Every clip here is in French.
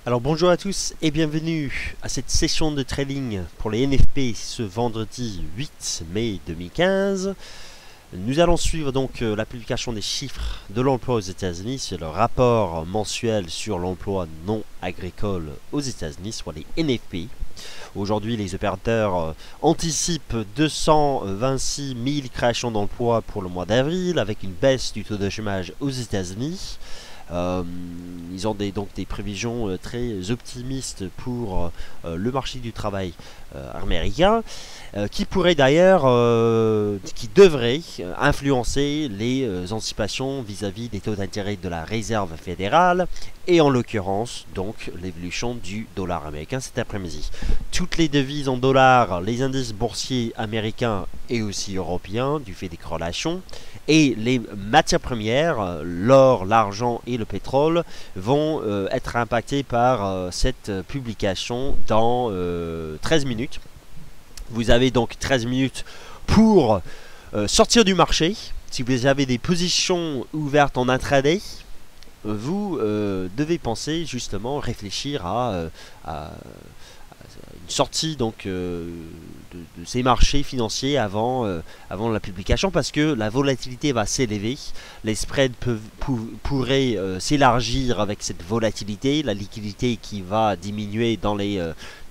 Alors bonjour à tous et bienvenue à cette session de trading pour les NFP ce vendredi 8 mai 2015. Nous allons suivre donc la publication des chiffres de l'emploi aux États-Unis sur le rapport mensuel sur l'emploi non agricole aux États-Unis, soit les NFP. Aujourd'hui, les opérateurs anticipent 226 000 créations d'emplois pour le mois d'avril avec une baisse du taux de chômage aux États-Unis. Ils ont donc des prévisions très optimistes pour le marché du travail américain, qui pourrait d'ailleurs, qui devrait influencer les anticipations vis-à-vis des taux d'intérêt de la Réserve fédérale et en l'occurrence donc l'évolution du dollar américain cet après-midi. Toutes les devises en dollars, les indices boursiers américains et aussi européens du fait des corrélations et les matières premières, l'or, l'argent et le pétrole vont être impactés par cette publication dans 13 minutes. Vous avez donc 13 minutes pour sortir du marché. Si vous avez des positions ouvertes en intraday, vous devez penser justement, réfléchir à une sortie donc de ces marchés financiers avant la publication, parce que la volatilité va s'élever, les spreads pourraient s'élargir avec cette volatilité, la liquidité qui va diminuer dans les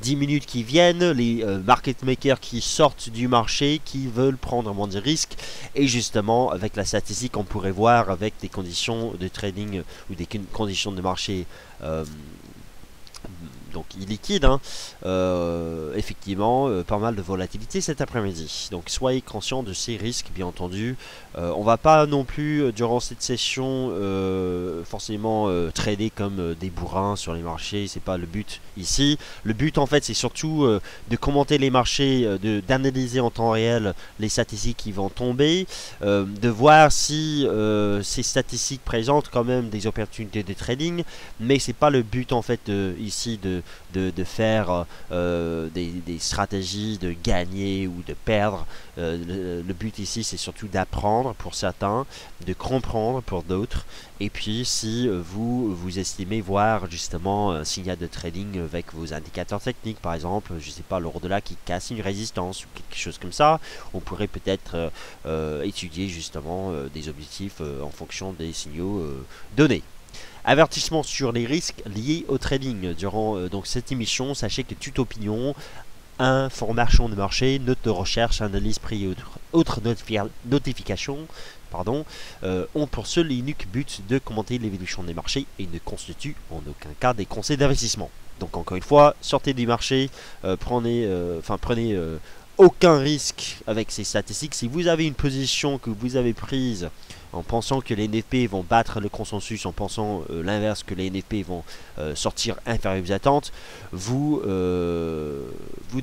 10 minutes qui viennent, les market makers qui sortent du marché, qui veulent prendre moins de risques, et justement avec la statistique on pourrait voir avec des conditions de trading ou des conditions de marché donc illiquide, effectivement pas mal de volatilité cet après-midi. Donc soyez conscients de ces risques, bien entendu. On va pas non plus durant cette session forcément trader comme des bourrins sur les marchés, c'est pas le but ici. Le but en fait c'est surtout de commenter les marchés, d'analyser en temps réel les statistiques qui vont tomber, de voir si ces statistiques présentent quand même des opportunités de trading, mais c'est pas le but en fait ici de faire des stratégies de gagner ou de perdre. Le but ici c'est surtout d'apprendre pour certains, de comprendre pour d'autres, et puis si vous estimez voir justement un signal de trading avec vos indicateurs techniques, par exemple je sais pas, l'euro dollar qui casse une résistance ou quelque chose comme ça, on pourrait peut-être étudier justement des objectifs en fonction des signaux donnés. Avertissement sur les risques liés au trading. Durant donc cette émission, sachez que toute opinion, information de marché, note de recherche, analyse, prix et autres notifications ont pour seul et unique but de commenter l'évolution des marchés et ne constituent en aucun cas des conseils d'investissement. Donc encore une fois, sortez du marché, prenez aucun risque avec ces statistiques. Si vous avez une position que vous avez prise en pensant que les NFP vont battre le consensus, en pensant l'inverse, que les NFP vont sortir inférieurs aux attentes, vous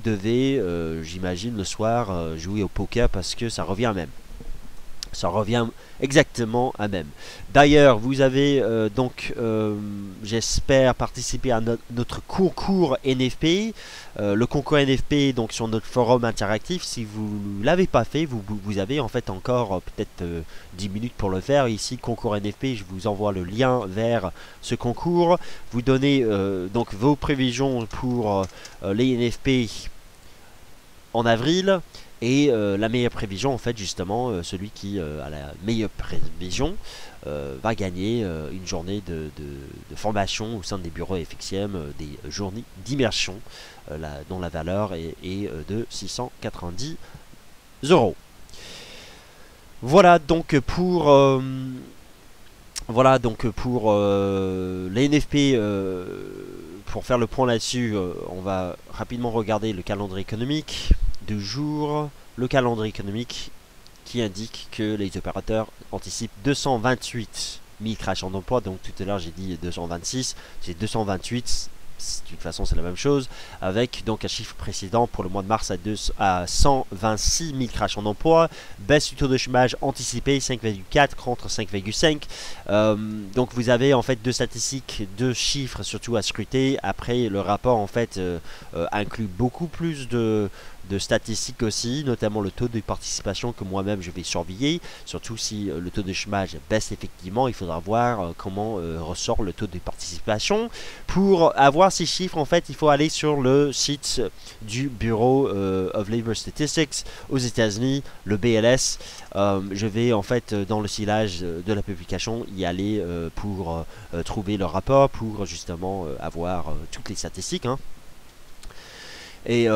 devez, j'imagine, le soir jouer au poker, parce que ça revient à même. Ça revient exactement à même. D'ailleurs, vous avez j'espère, participé à notre concours NFP. Le concours NFP donc sur notre forum interactif. Si vous ne l'avez pas fait, vous avez en fait encore peut-être 10 minutes pour le faire. Ici, concours NFP, je vous envoie le lien vers ce concours. Vous donnez donc vos prévisions pour les NFP en avril. Et la meilleure prévision, en fait, justement, celui qui a la meilleure prévision va gagner une journée de formation au sein des bureaux FXCM, des journées d'immersion, dont la valeur est de 690 €. Voilà donc pour les NFP. Pour faire le point là-dessus, on va rapidement regarder le calendrier économique de jour, le calendrier économique qui indique que les opérateurs anticipent 228 000 créations d'emplois. Donc tout à l'heure j'ai dit 226, c'est 228, de toute façon c'est la même chose, avec donc un chiffre précédent pour le mois de mars à 126 000 créations d'emplois, baisse du taux de chômage anticipé 5,4 contre 5,5. Donc vous avez en fait deux statistiques, deux chiffres surtout à scruter. Après le rapport en fait inclut beaucoup plus de statistiques aussi, notamment le taux de participation que moi-même je vais surveiller. Surtout si le taux de chômage baisse effectivement, il faudra voir comment ressort le taux de participation. Pour avoir ces chiffres, en fait, il faut aller sur le site du Bureau of Labor Statistics aux États-Unis, le BLS. Je vais en fait dans le silage de la publication y aller pour trouver le rapport, pour justement avoir toutes les statistiques, hein. Et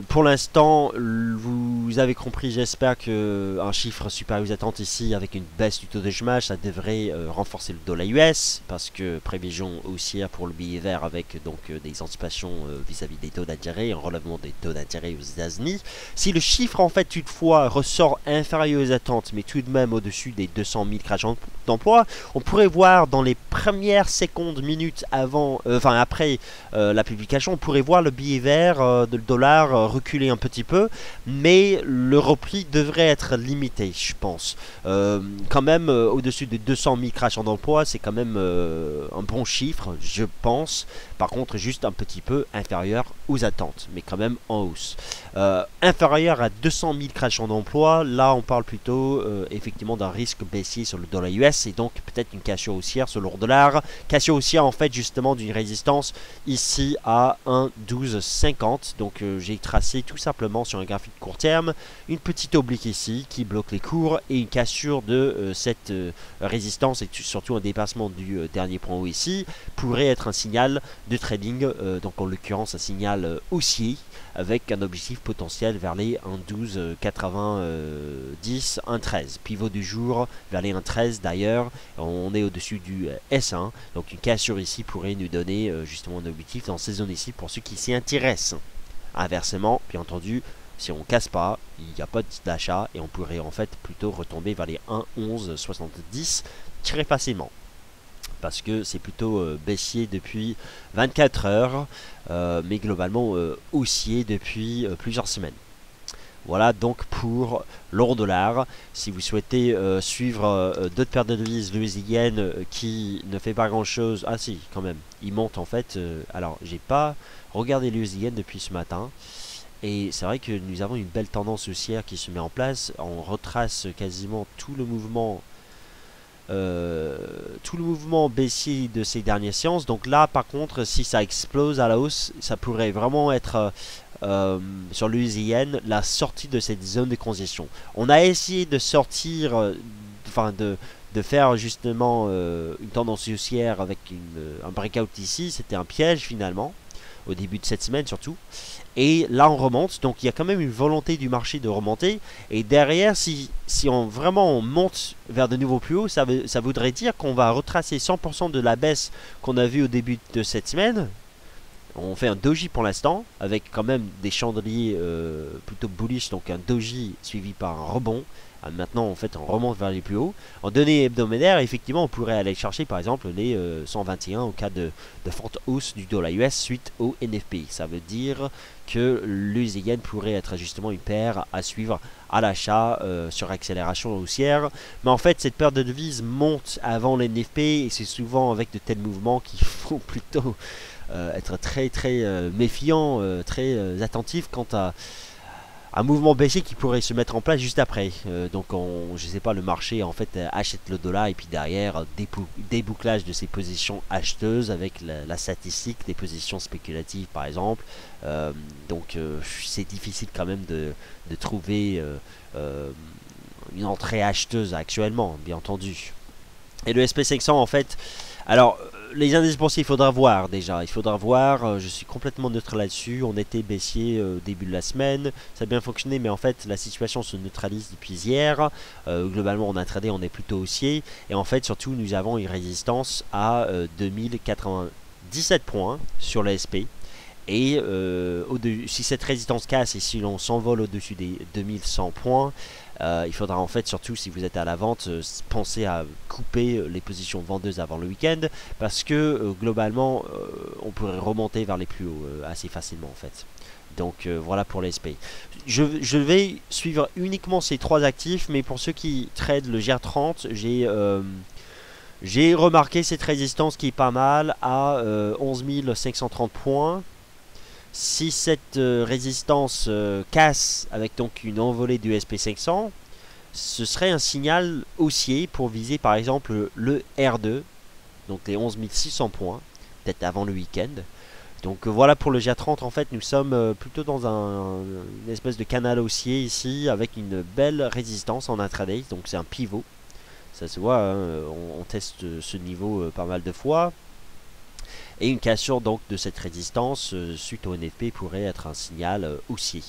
pour l'instant, vous avez compris, j'espère qu'un chiffre supérieur aux attentes ici, avec une baisse du taux de chômage, ça devrait renforcer le dollar US, parce que prévision haussière pour le billet vert avec donc des anticipations vis-à-vis des taux d'intérêt, un relèvement des taux d'intérêt aux États-Unis. Si le chiffre en fait toutefois ressort inférieur aux attentes, mais tout de même au-dessus des 200 000 créations d'emplois, on pourrait voir dans les premières secondes, minutes avant, après la publication, on pourrait voir le billet vert de le dollar reculer un petit peu, mais le repli devrait être limité, je pense. Quand même, au-dessus de 200 000 créations d'emplois, c'est quand même un bon chiffre, je pense. Par contre, juste un petit peu inférieur aux attentes, mais quand même en hausse. Inférieur à 200 000 créations d'emplois, là on parle plutôt effectivement d'un risque baissier sur le dollar US et donc peut-être une cassure haussière sur le dollar. Cassure haussière en fait justement d'une résistance ici à 1,1250. Donc j'ai tracé tout simplement sur un graphique court terme une petite oblique ici qui bloque les cours et une cassure de cette résistance et surtout un dépassement du dernier point haut ici pourrait être un signal de trading, donc en l'occurrence un signal haussier avec un objectif potentiel vers les 1,1290, 1,13. Pivot du jour vers les 1,13 d'ailleurs, on est au-dessus du S1, donc une cassure ici pourrait nous donner justement un objectif dans ces zones ici pour ceux qui s'y intéressent. Inversement, bien entendu, si on casse pas, il n'y a pas d'achat et on pourrait en fait plutôt retomber vers les 1,1170 très facilement. Parce que c'est plutôt baissier depuis 24 heures, mais globalement haussier depuis plusieurs semaines. Voilà donc pour l'euro-dollar. Si vous souhaitez suivre d'autres paires de devises, l'USD qui ne fait pas grand chose. Ah si, quand même, il monte en fait. Alors, j'ai pas regardé l'USD depuis ce matin. Et c'est vrai que nous avons une belle tendance haussière qui se met en place. On retrace quasiment tout le mouvement baissier de ces dernières séances. Donc là par contre si ça explose à la hausse, ça pourrait vraiment être sur l'USN la sortie de cette zone de congestion. On a essayé de sortir, de faire justement une tendance haussière avec un breakout ici, c'était un piège finalement au début de cette semaine surtout. Et là on remonte, donc il y a quand même une volonté du marché de remonter. Et derrière, si on monte vers de nouveaux plus hauts, ça voudrait dire qu'on va retracer 100% de la baisse qu'on a vue au début de cette semaine. On fait un doji pour l'instant, avec quand même des chandeliers plutôt bullish, donc un doji suivi par un rebond. Maintenant, en fait, on remonte vers les plus hauts. En données hebdomadaires, effectivement, on pourrait aller chercher, par exemple, les 121 au cas de forte hausse du dollar US suite au NFP. Ça veut dire que l'USD pourrait être justement une paire à suivre à l'achat sur accélération haussière. Mais en fait, cette paire de devises monte avant l'NFP et c'est souvent avec de tels mouvements qu'il faut plutôt être très méfiant, très attentif quant à un mouvement baissier qui pourrait se mettre en place juste après. Donc je sais pas, le marché en fait achète le dollar et puis derrière débouclage de ses positions acheteuses avec la statistique des positions spéculatives par exemple. Donc c'est difficile quand même de trouver une entrée acheteuse actuellement, bien entendu. Et le SP500 en fait, alors les indices boursiers, il faudra voir déjà. Il faudra voir, je suis complètement neutre là-dessus. On était baissier au début de la semaine. Ça a bien fonctionné, mais en fait, la situation se neutralise depuis hier. Globalement, on a tradé, on est plutôt haussier. Et en fait, surtout, nous avons une résistance à 2097 points sur le SP. Et si cette résistance casse et si l'on s'envole au-dessus des 2100 points, il faudra en fait, surtout si vous êtes à la vente, penser à couper les positions vendeuses avant le week-end parce que globalement on pourrait remonter vers les plus hauts assez facilement en fait. Donc voilà pour les SP. Je vais suivre uniquement ces trois actifs, mais pour ceux qui tradent le GR30, j'ai remarqué cette résistance qui est pas mal à 11 530 points. Si cette résistance casse avec donc une envolée du SP500, ce serait un signal haussier pour viser par exemple le R2, donc les 11 600 points, peut-être avant le week-end. Donc voilà pour le GA30, en fait nous sommes plutôt dans une espèce de canal haussier ici avec une belle résistance en intraday, donc c'est un pivot. Ça se voit, hein, on teste ce niveau pas mal de fois. Et une cassure donc de cette résistance suite au NFP pourrait être un signal haussier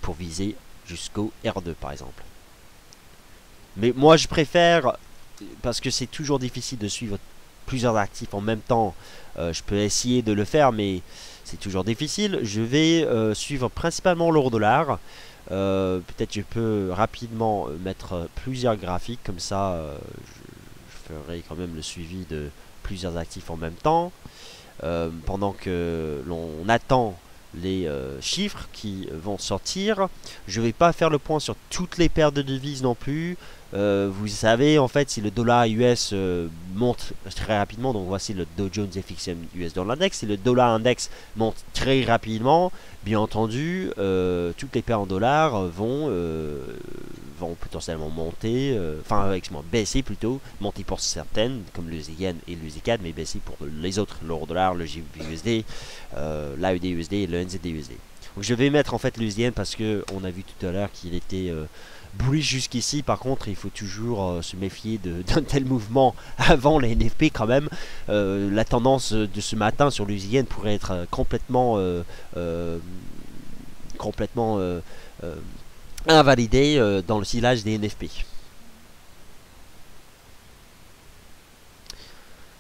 pour viser jusqu'au R2 par exemple. Mais moi je préfère, parce que c'est toujours difficile de suivre plusieurs actifs en même temps, je peux essayer de le faire mais c'est toujours difficile. Je vais suivre principalement l'euro-dollar. Peut-être je peux rapidement mettre plusieurs graphiques, comme ça je ferai quand même le suivi de plusieurs actifs en même temps. Pendant que l'on attend les chiffres qui vont sortir. Je ne vais pas faire le point sur toutes les paires de devises non plus. Vous savez en fait si le dollar US monte très rapidement, donc voici le Dow Jones FXM US Dollar Index, si le dollar index monte très rapidement, bien entendu toutes les paires en dollars vont potentiellement monter, baisser plutôt, monter pour certaines comme le yen et le ZCAD, mais baisser pour les autres, l'euro dollar, le GBP-USD, l'AED-USD et le NZD-USD. Donc je vais mettre en fait le yen parce que on a vu tout à l'heure qu'il était bullish jusqu'ici. Par contre il faut toujours se méfier d'un tel mouvement avant les NFP quand même. La tendance de ce matin sur le yen pourrait être complètement invalidée dans le silage des NFP.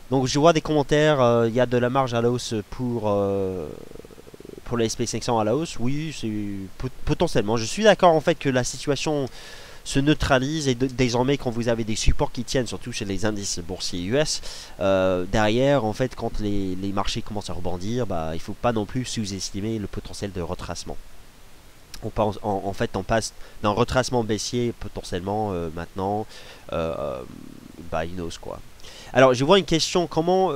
Donc je vois des commentaires, il y a de la marge à la hausse pour le SP500 à la hausse. Oui, c'est potentiellement. Je suis d'accord en fait que la situation se neutralise et désormais quand vous avez des supports qui tiennent, surtout chez les indices boursiers US, derrière en fait quand les marchés commencent à rebondir, bah, il ne faut pas non plus sous-estimer le potentiel de retracement. En fait on passe d'un retracement baissier potentiellement maintenant une hausse quoi. Alors je vois une question, comment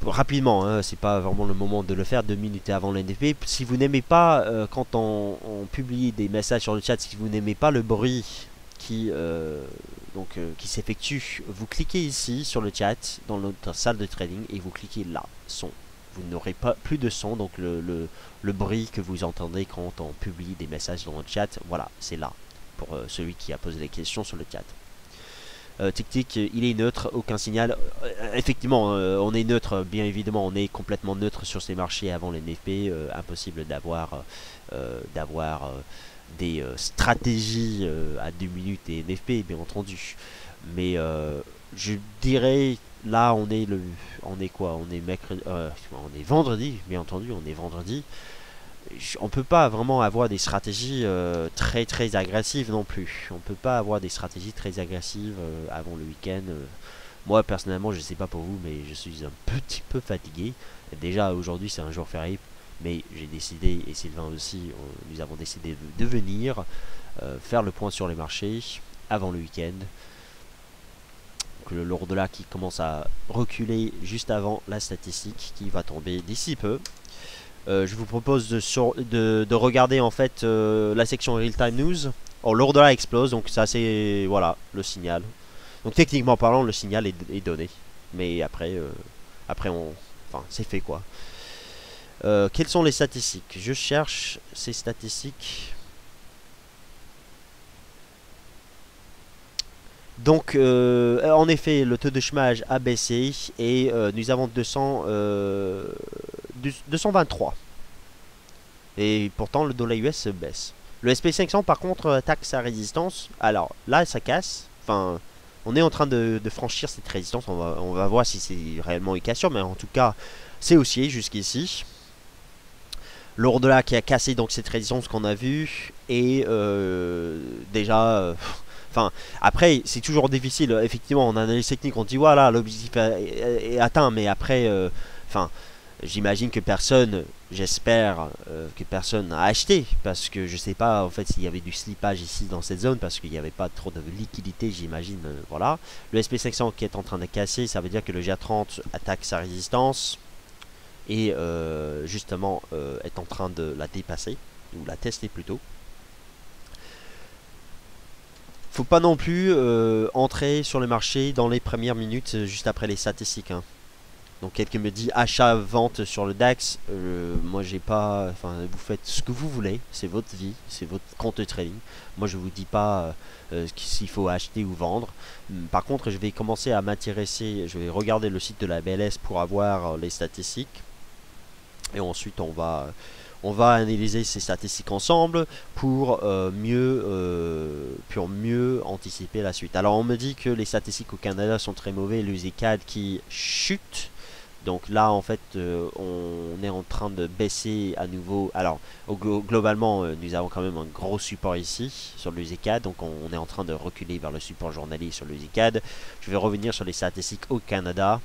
rapidement, hein, c'est pas vraiment le moment de le faire 2 minutes avant l'NFP. Si vous n'aimez pas quand on publie des messages sur le chat, si vous n'aimez pas le bruit qui s'effectue, vous cliquez ici sur le chat dans notre salle de trading et vous cliquez là, son. Vous n'aurez pas plus de son, donc le bruit que vous entendez quand on publie des messages dans le chat, voilà, c'est là pour celui qui a posé des questions sur le chat. Tic-tic, il est neutre, aucun signal. Effectivement, on est neutre, bien évidemment, on est complètement neutre sur ces marchés avant les NFP. Impossible d'avoir des stratégies à 2 minutes et NFP, bien entendu. Mais je dirais, là, on est mercredi, on est vendredi, bien entendu, on est vendredi. On peut pas vraiment avoir des stratégies très agressives non plus. On peut pas avoir des stratégies très agressives avant le week-end. Moi personnellement, je sais pas pour vous, mais je suis un petit peu fatigué. Déjà aujourd'hui c'est un jour férié, mais j'ai décidé, et Sylvain aussi, nous avons décidé de venir faire le point sur les marchés avant le week-end. L'euro dollar qui commence à reculer juste avant la statistique qui va tomber d'ici peu. Je vous propose de regarder en fait la section Real Time News. Oh, l'euro dollar explose, donc ça c'est voilà le signal. Donc techniquement parlant, le signal est donné, mais après c'est fait quoi. Quelles sont les statistiques? Je cherche ces statistiques. Donc en effet, le taux de chômage a baissé et nous avons 223. Et pourtant le dollar US baisse. Le SP500 par contre attaque sa résistance. Alors là ça casse. Enfin on est en train de franchir cette résistance. On va voir si c'est réellement une cassure. Mais en tout cas c'est haussier jusqu'ici. L'euro dollar qui a cassé donc cette résistance qu'on a vue. Et déjà... Enfin, après, c'est toujours difficile. Effectivement, en analyse technique, on dit voilà, l'objectif est atteint, mais après, j'imagine que personne, j'espère que personne n'a acheté, parce que je sais pas en fait s'il y avait du slippage ici dans cette zone, parce qu'il n'y avait pas trop de liquidité, j'imagine. Voilà. Le SP500 qui est en train de casser, ça veut dire que le GA30 attaque sa résistance. et justement est en train de la dépasser, ou la tester plutôt. Faut pas non plus entrer sur le marché dans les premières minutes juste après les statistiques, hein. Donc quelqu'un me dit achat, vente sur le DAX. Moi j'ai pas. Enfin, vous faites ce que vous voulez. C'est votre vie, c'est votre compte de trading. Moi je vous dis pas s'il faut acheter ou vendre. Par contre, je vais commencer à m'intéresser. Je vais regarder le site de la BLS pour avoir les statistiques. Et ensuite on va analyser ces statistiques ensemble pour mieux anticiper la suite. Alors on me dit que les statistiques au Canada sont très mauvais. Le ZCAD qui chute. Donc là, en fait, on est en train de baisser à nouveau. Alors, globalement, nous avons quand même un gros support ici sur le ZCAD. Donc, on est en train de reculer vers le support journalier sur le ZCAD. Je vais revenir sur les statistiques au Canada.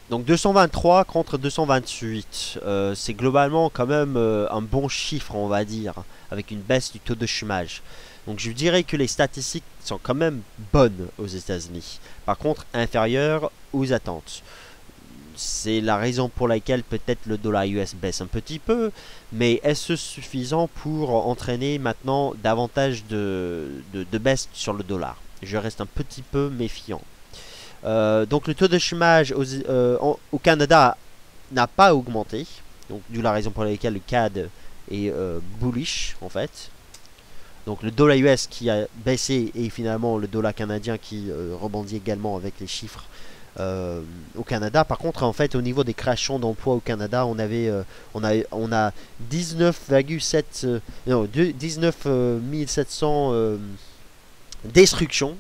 Donc 223 contre 228, c'est globalement quand même un bon chiffre, on va dire, avec une baisse du taux de chômage. Donc je dirais que les statistiques sont quand même bonnes aux États-Unis. Par contre, inférieures aux attentes. C'est la raison pour laquelle peut-être le dollar US baisse un petit peu. Mais est-ce suffisant pour entraîner maintenant davantage de baisse sur le dollar? Je reste un petit peu méfiant. Donc le taux de chômage au Canada n'a pas augmenté. Donc d'où la raison pour laquelle le CAD est bullish en fait. Donc le dollar US qui a baissé et finalement le dollar canadien qui rebondit également avec les chiffres au Canada. Par contre, en fait, au niveau des créations d'emplois au Canada, on a 19,7 700 destructions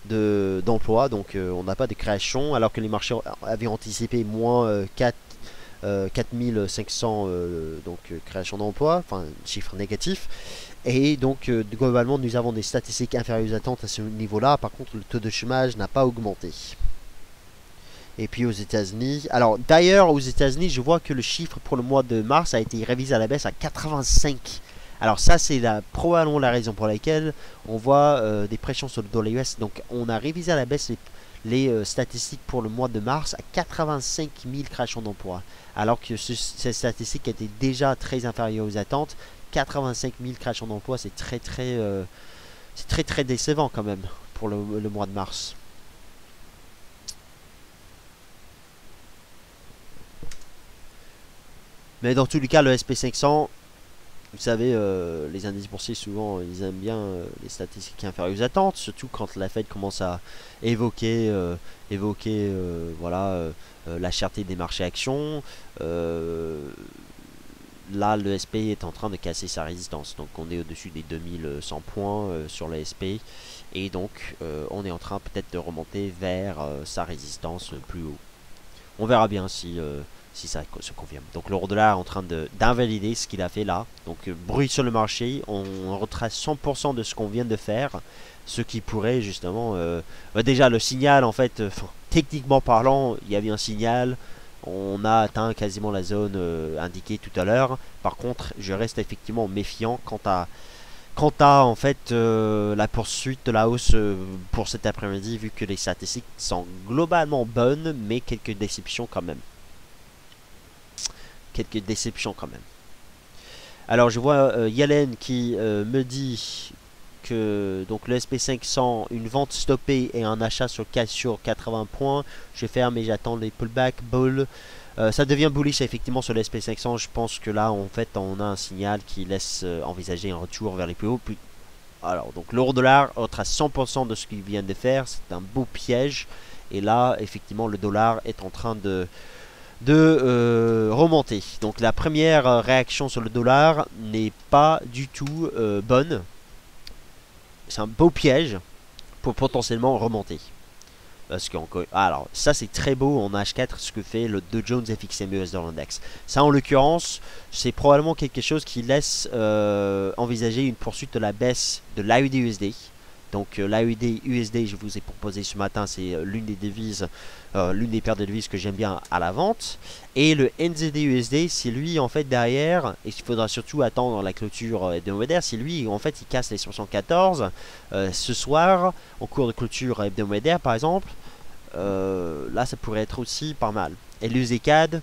d'emplois. Donc on n'a pas de création alors que les marchés avaient anticipé moins 4500 création d'emplois, enfin chiffre négatif. Et donc globalement nous avons des statistiques inférieures aux attentes à ce niveau là. Par contre le taux de chômage n'a pas augmenté. Et puis aux États-Unis, alors d'ailleurs aux États-Unis je vois que le chiffre pour le mois de mars a été révisé à la baisse à 85. Alors ça c'est probablement la raison pour laquelle on voit des pressions sur le dollar US. Donc on a révisé à la baisse les statistiques pour le mois de mars à 85 000 créations d'emplois. Alors que ces statistiques étaient déjà très inférieures aux attentes. 85 000 créations d'emplois, c'est très décevant quand même pour le mois de mars. Mais dans tous les cas, le SP500, vous savez, les indices boursiers souvent ils aiment bien les statistiques inférieures aux attentes, surtout quand la Fed commence à évoquer voilà, la cherté des marchés actions. Là le SP est en train de casser sa résistance, donc on est au-dessus des 2100 points sur le SP, et donc on est en train peut-être de remonter vers sa résistance plus haut. On verra bien si ça se confirme. Donc l'euro dollar est en train d'invalider ce qu'il a fait là. Donc bruit sur le marché, on retrace 100% de ce qu'on vient de faire, ce qui pourrait justement déjà le signal en fait, techniquement parlant, il y avait un signal. On a atteint quasiment la zone indiquée tout à l'heure. Par contre, je reste effectivement méfiant quant à en fait la poursuite de la hausse pour cet après-midi, vu que les statistiques sont globalement bonnes, mais quelques déceptions quand même. Alors je vois Yellen qui me dit que donc le SP500, une vente stoppée et un achat sur 80 points. Je ferme et j'attends les pullbacks. Bull. Ça devient bullish effectivement sur le SP500. Je pense que là en fait on a un signal qui laisse envisager un retour vers les plus hauts. Alors donc l'euro dollar retrace 100% de ce qu'il vient de faire. C'est un beau piège. Et là effectivement le dollar est en train de remonter. Donc la première réaction sur le dollar n'est pas du tout bonne. C'est un beau piège pour potentiellement remonter. Parce que alors ça c'est très beau en H4 ce que fait le Dow Jones FXM US Dollar Index. Ça en l'occurrence c'est probablement quelque chose qui laisse envisager une poursuite de la baisse de l'AUD USD. Donc l'AUD USD je vous ai proposé ce matin, c'est l'une des devises, l'une des paires de devises que j'aime bien à la vente. Et le NZD USD c'est lui en fait derrière, et il faudra surtout attendre la clôture hebdomadaire, c'est lui en fait il casse les 74 ce soir en cours de clôture hebdomadaire par exemple. là ça pourrait être aussi pas mal. Et l'USD CAD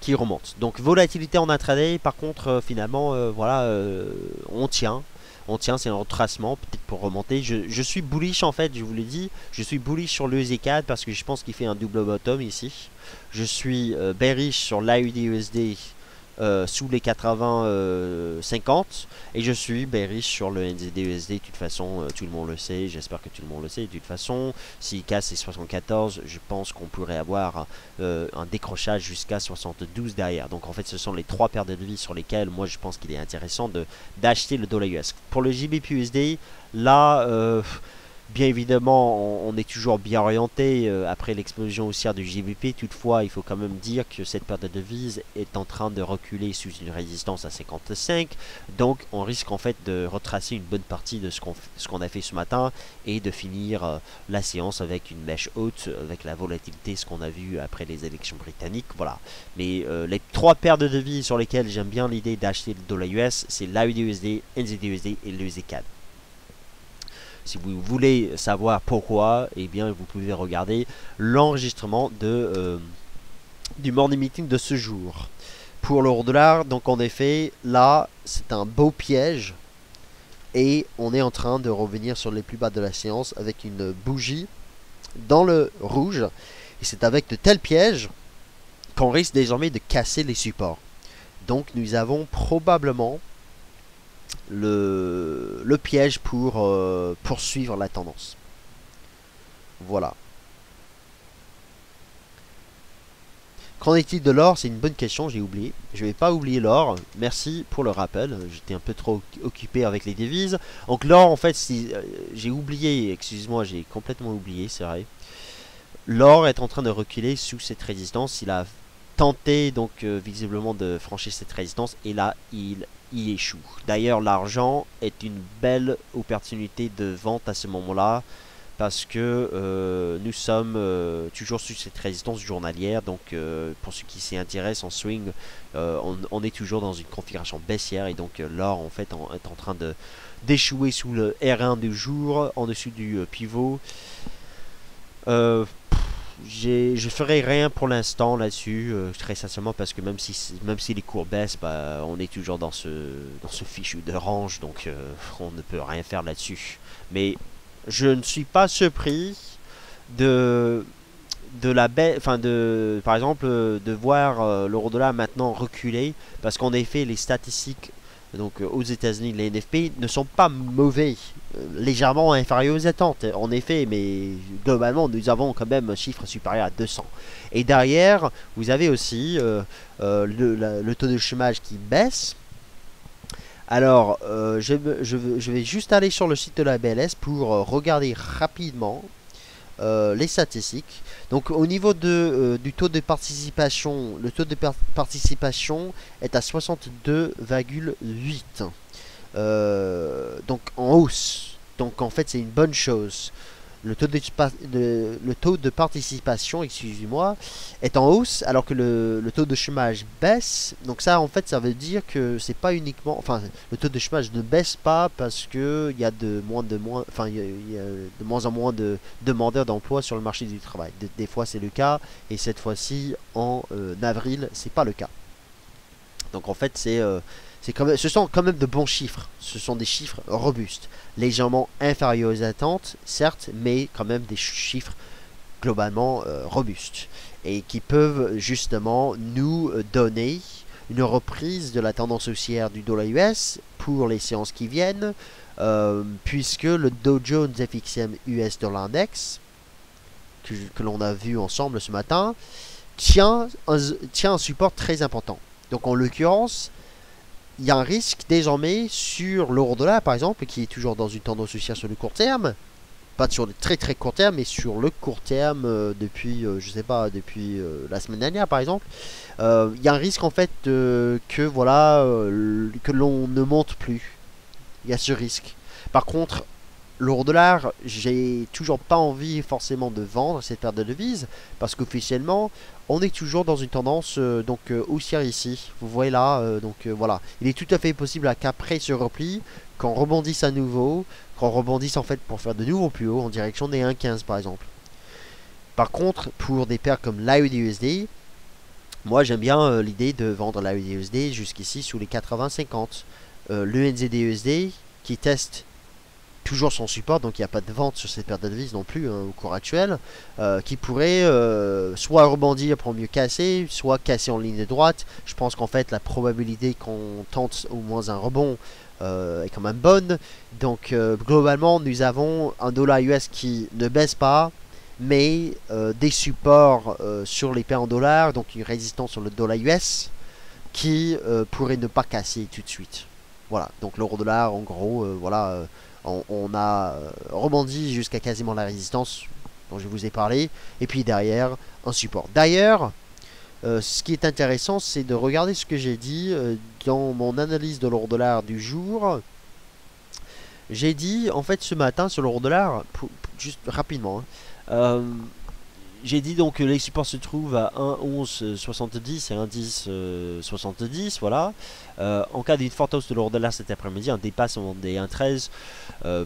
qui remonte. Donc volatilité en intraday, par contre finalement voilà, on tient. On tient, c'est un retracement, peut-être pour remonter. Je suis bullish en fait, je vous l'ai dit. Je suis bullish sur le USD4 parce que je pense qu'il fait un double bottom ici. Je suis bearish sur l'AUD-USD sous les 80-50. Et je suis bearish sur le NZD-USD. De toute façon, tout le monde le sait. J'espère que tout le monde le sait. De toute façon, s'il casse les 74, je pense qu'on pourrait avoir un décrochage jusqu'à 72 derrière. Donc en fait, ce sont les trois paires de devises sur lesquelles moi je pense qu'il est intéressant d'acheter le dollar US. Pour le GBP-USD, là... bien évidemment, on est toujours bien orienté après l'explosion haussière du GBP. Toutefois, il faut quand même dire que cette paire de devises est en train de reculer sous une résistance à 55. Donc, on risque en fait de retracer une bonne partie de ce qu'on a fait ce matin et de finir la séance avec une mèche haute, avec la volatilité, ce qu'on a vu après les élections britanniques. Voilà. Mais les trois paires de devises sur lesquelles j'aime bien l'idée d'acheter le dollar US, c'est l'AUD-USD, NZD-USD et l'USD-CAD. Si vous voulez savoir pourquoi, eh bien vous pouvez regarder l'enregistrement du morning meeting de ce jour. Pour l'euro dollar, donc en effet, là c'est un beau piège et on est en train de revenir sur les plus bas de la séance avec une bougie dans le rouge. Et c'est avec de tels pièges qu'on risque désormais de casser les supports. Donc nous avons probablement le piège pour poursuivre la tendance. Voilà. Qu'en est-il de l'or? C'est une bonne question, j'ai oublié. Je vais pas oublier l'or. Merci pour le rappel. J'étais un peu trop occupé avec les devises. Donc l'or, en fait, j'ai oublié, excuse-moi, j'ai complètement oublié, c'est vrai. L'or est en train de reculer sous cette résistance. Il a tenté donc visiblement de franchir cette résistance et là il échoue. D'ailleurs, l'argent est une belle opportunité de vente à ce moment-là parce que nous sommes toujours sur cette résistance journalière. Donc, pour ceux qui s'y intéressent en swing, on est toujours dans une configuration baissière et donc l'or en fait est en train d'échouer sous le R1 du jour, en dessous du pivot. Je ferai rien pour l'instant là-dessus, très sincèrement, parce que même si les cours baissent, bah, on est toujours dans ce fichu de range, donc on ne peut rien faire là-dessus. Mais je ne suis pas surpris par exemple, de voir l'euro-dollar maintenant reculer, parce qu'en effet, les statistiques donc aux États-Unis, les NFP ne sont pas mauvais, légèrement inférieurs aux attentes, en effet, mais globalement, nous avons quand même un chiffre supérieur à 200. Et derrière, vous avez aussi le taux de chômage qui baisse. Alors, je vais juste aller sur le site de la BLS pour regarder rapidement les statistiques. Donc au niveau du taux de participation, le taux de participation est à 62,8. Donc en hausse. Donc en fait c'est une bonne chose. Le taux de participation, excusez-moi, est en hausse alors que le taux de chômage baisse. Donc ça en fait ça veut dire que c'est pas uniquement, enfin le taux de chômage ne baisse pas parce que il y a de moins en moins de demandeurs d'emploi sur le marché du travail. Des fois c'est le cas et cette fois-ci en avril c'est pas le cas. Donc en fait ce sont quand même de bons chiffres. Ce sont des chiffres robustes, légèrement inférieurs aux attentes, certes, mais quand même des chiffres globalement robustes et qui peuvent justement nous donner une reprise de la tendance haussière du dollar US pour les séances qui viennent, puisque le Dow Jones FXM US Dollar Index que l'on a vu ensemble ce matin tient un support très important. Donc en l'occurrence, il y a un risque désormais sur l'euro-dollar par exemple, qui est toujours dans une tendance haussière sur le court terme, pas sur le très très court terme, mais sur le court terme depuis, je sais pas, depuis la semaine dernière par exemple. Il y a un risque en fait que voilà, que l'on ne monte plus. Il y a ce risque. Par contre, l'euro-dollar, j'ai toujours pas envie forcément de vendre cette paire de devises parce qu'officiellement, on est toujours dans une tendance haussière ici. Vous voyez là, voilà. Il est tout à fait possible qu'après ce repli, qu'on rebondisse à nouveau, qu'on rebondisse en fait pour faire de nouveaux plus hauts en direction des 1,15 par exemple. Par contre, pour des paires comme l'AUD-USD, moi j'aime bien l'idée de vendre l'AUD-USD jusqu'ici sous les 80-50. L'UNZD-USD qui teste toujours son support, donc il n'y a pas de vente sur cette paire de devises non plus au cours actuel, qui pourrait soit rebondir pour mieux casser, soit casser en ligne de droite. Je pense qu'en fait la probabilité qu'on tente au moins un rebond est quand même bonne. Donc globalement nous avons un dollar US qui ne baisse pas, mais des supports sur les paires en dollars, donc une résistance sur le dollar US qui pourrait ne pas casser tout de suite. Voilà, donc l'euro dollar en gros, voilà. On a rebondi jusqu'à quasiment la résistance dont je vous ai parlé. Et puis derrière, un support. D'ailleurs, ce qui est intéressant, c'est de regarder ce que j'ai dit dans mon analyse de l'euro-dollar du jour. J'ai dit, en fait, ce matin, sur l'euro-dollar, juste rapidement, j'ai dit donc que les supports se trouvent à 1,1170 et 1,1070, voilà. En cas d'une forte hausse de l'euro-dollar cet après-midi, un dépassement des 1,13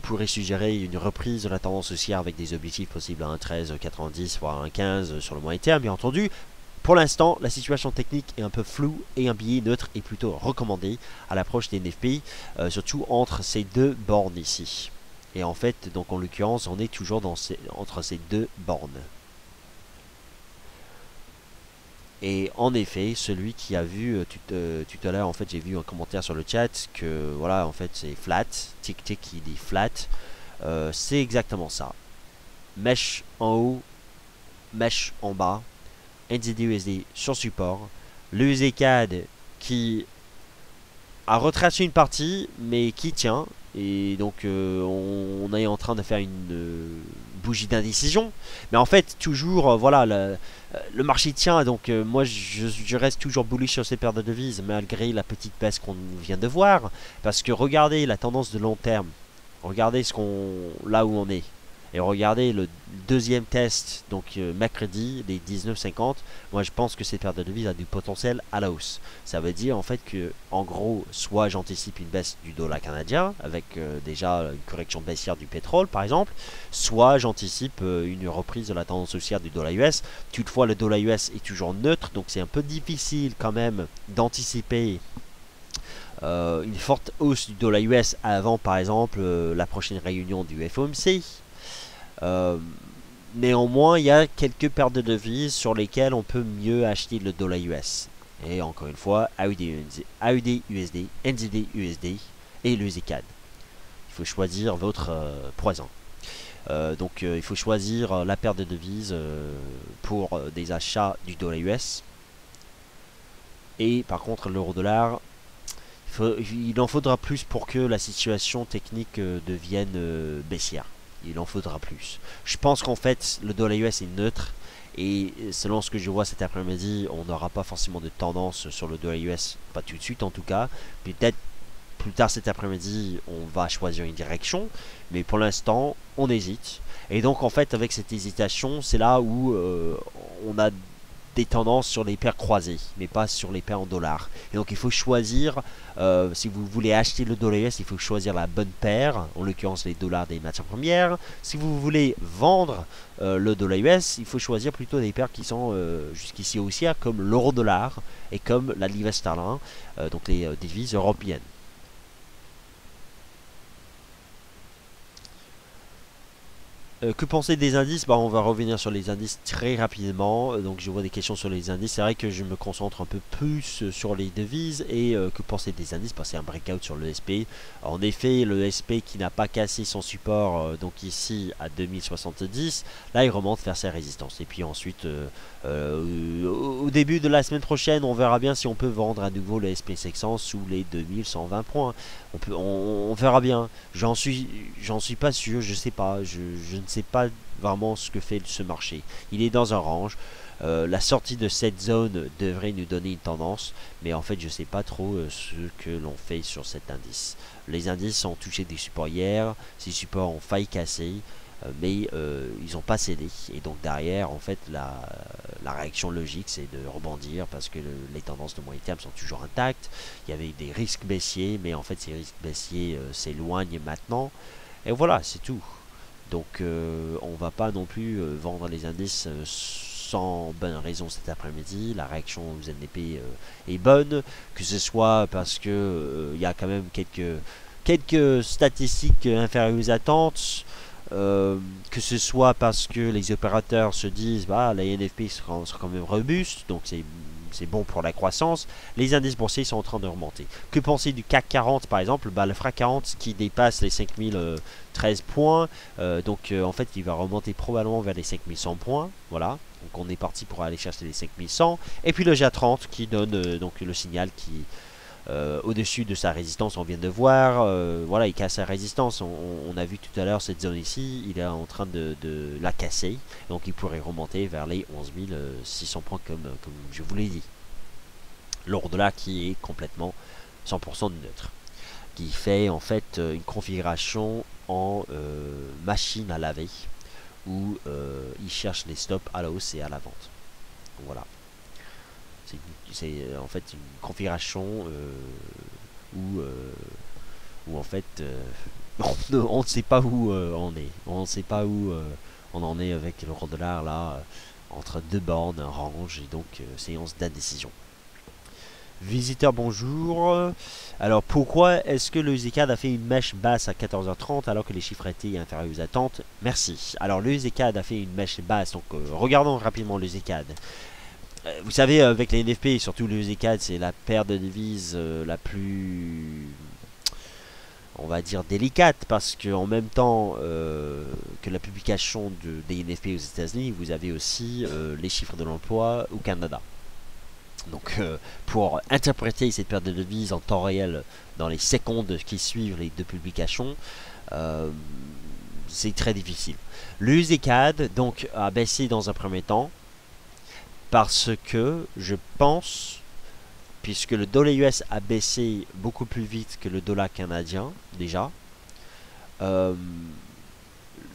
pourrait suggérer une reprise de la tendance haussière avec des objectifs possibles à 1,1390 voire 1,15 sur le moyen terme, bien entendu. Pour l'instant, la situation technique est un peu floue et un billet neutre est plutôt recommandé à l'approche des NFP, surtout entre ces deux bornes ici. Et en fait, donc en l'occurrence, on est toujours entre ces deux bornes. Et en effet, celui qui a vu tout à l'heure, en fait, j'ai vu un commentaire sur le chat que voilà, en fait, c'est flat. Tic qui dit flat. C'est exactement ça. Mèche en haut, mèche en bas. NZD-USD sur support. Le USD-CAD qui a retracé une partie, mais qui tient. Et donc, on est en train de faire une bougie d'indécision. Mais en fait, toujours, voilà, le marché tient. Donc, moi, je reste toujours bullish sur ces paires de devises, malgré la petite baisse qu'on vient de voir. Parce que regardez la tendance de long terme. Regardez là où on est. Et regardez le deuxième test, donc mercredi, les 19,50. Moi, je pense que cette paire de devises a du potentiel à la hausse. Ça veut dire en fait que, en gros, soit j'anticipe une baisse du dollar canadien, avec déjà une correction baissière du pétrole, par exemple, soit j'anticipe une reprise de la tendance haussière du dollar US. Toutefois, le dollar US est toujours neutre, donc c'est un peu difficile quand même d'anticiper une forte hausse du dollar US avant, par exemple, la prochaine réunion du FOMC. Néanmoins, il y a quelques paires de devises sur lesquelles on peut mieux acheter le dollar US. Et encore une fois, AUD-USD, NZD-USD et le ZCAD. Il faut choisir votre poison. Donc, il faut choisir la paire de devises pour des achats du dollar US. Et par contre, l'euro-dollar, il en faudra plus pour que la situation technique devienne baissière. Il en faudra plus. Je pense qu'en fait, le dollar US est neutre. Et selon ce que je vois cet après-midi, on n'aura pas forcément de tendance sur le dollar US. Pas tout de suite en tout cas. Peut-être plus tard cet après-midi, on va choisir une direction. Mais pour l'instant, on hésite. Et donc en fait, avec cette hésitation, c'est là où on a des tendances sur les paires croisées, mais pas sur les paires en dollars. Et donc il faut choisir, si vous voulez acheter le dollar US, il faut choisir la bonne paire, en l'occurrence les dollars des matières premières. Si vous voulez vendre le dollar US, il faut choisir plutôt des paires qui sont jusqu'ici haussières, comme l'euro dollar et comme la livre sterling, donc les devises européennes. Que penser des indices? On va revenir sur les indices très rapidement. Donc je vois des questions sur les indices. C'est vrai que je me concentre un peu plus sur les devises. Et que penser des indices? C'est un breakout sur le SP. En effet, le SP qui n'a pas cassé son support, donc ici à 2070, là il remonte vers ses résistances. Et puis ensuite, au début de la semaine prochaine, on verra bien si on peut vendre à nouveau le SP500 sous les 2120 points. On verra bien. J'en suis pas sûr, je sais pas. Je ne sais pas vraiment ce que fait ce marché. Il est dans un range. La sortie de cette zone devrait nous donner une tendance, mais en fait je sais pas trop ce que l'on fait sur cet indice. Les indices ont touché des supports hier, ces supports ont failli casser. mais ils n'ont pas cédé. Et donc derrière, en fait, la réaction logique, c'est de rebondir parce que les tendances de moyen terme sont toujours intactes. Il y avait des risques baissiers, mais en fait, ces risques baissiers s'éloignent maintenant. Et voilà, c'est tout. Donc on va pas non plus vendre les indices sans bonne raison cet après-midi. La réaction aux NDP est bonne, que ce soit parce que il y a quand même quelques statistiques inférieures aux attentes, que ce soit parce que les opérateurs se disent bah la NFP sera quand même robuste, donc c'est bon pour la croissance. Les indices boursiers sont en train de remonter. Que penser du CAC 40 par exemple? Bah, le FRAC 40 qui dépasse les 5013 points, donc en fait il va remonter probablement vers les 5100 points, voilà. Donc on est parti pour aller chercher les 5100. Et puis le GA30 qui donne donc le signal qui au-dessus de sa résistance, on vient de voir, voilà, il casse sa résistance. On a vu tout à l'heure cette zone ici, il est en train de la casser, donc il pourrait remonter vers les 11 600 points comme je vous l'ai dit. L'ordre là qui est complètement 100% neutre, qui fait en fait une configuration en machine à laver, où il cherche les stops à la hausse et à la vente. Donc, voilà. C'est en fait une configuration où en fait on ne sait pas où on est. On ne sait pas où on en est avec l'euro dollar là, entre deux bornes, un range, et donc séance d'indécision. Visiteur, bonjour. Alors pourquoi est-ce que le ZCAD a fait une mèche basse à 14h30 alors que les chiffres étaient inférieurs aux attentes? Merci. Alors le ZCAD a fait une mèche basse, donc regardons rapidement le ZCAD. Vous savez, avec les NFP et surtout le ZCAD, c'est la paire de devises la plus, on va dire, délicate, parce que en même temps que la publication des NFP aux États-Unis, vous avez aussi les chiffres de l'emploi au Canada. Donc pour interpréter cette paire de devises en temps réel dans les secondes qui suivent les deux publications, c'est très difficile. Le ZCAD donc a baissé dans un premier temps, parce que je pense, puisque le dollar US a baissé beaucoup plus vite que le dollar canadien, déjà.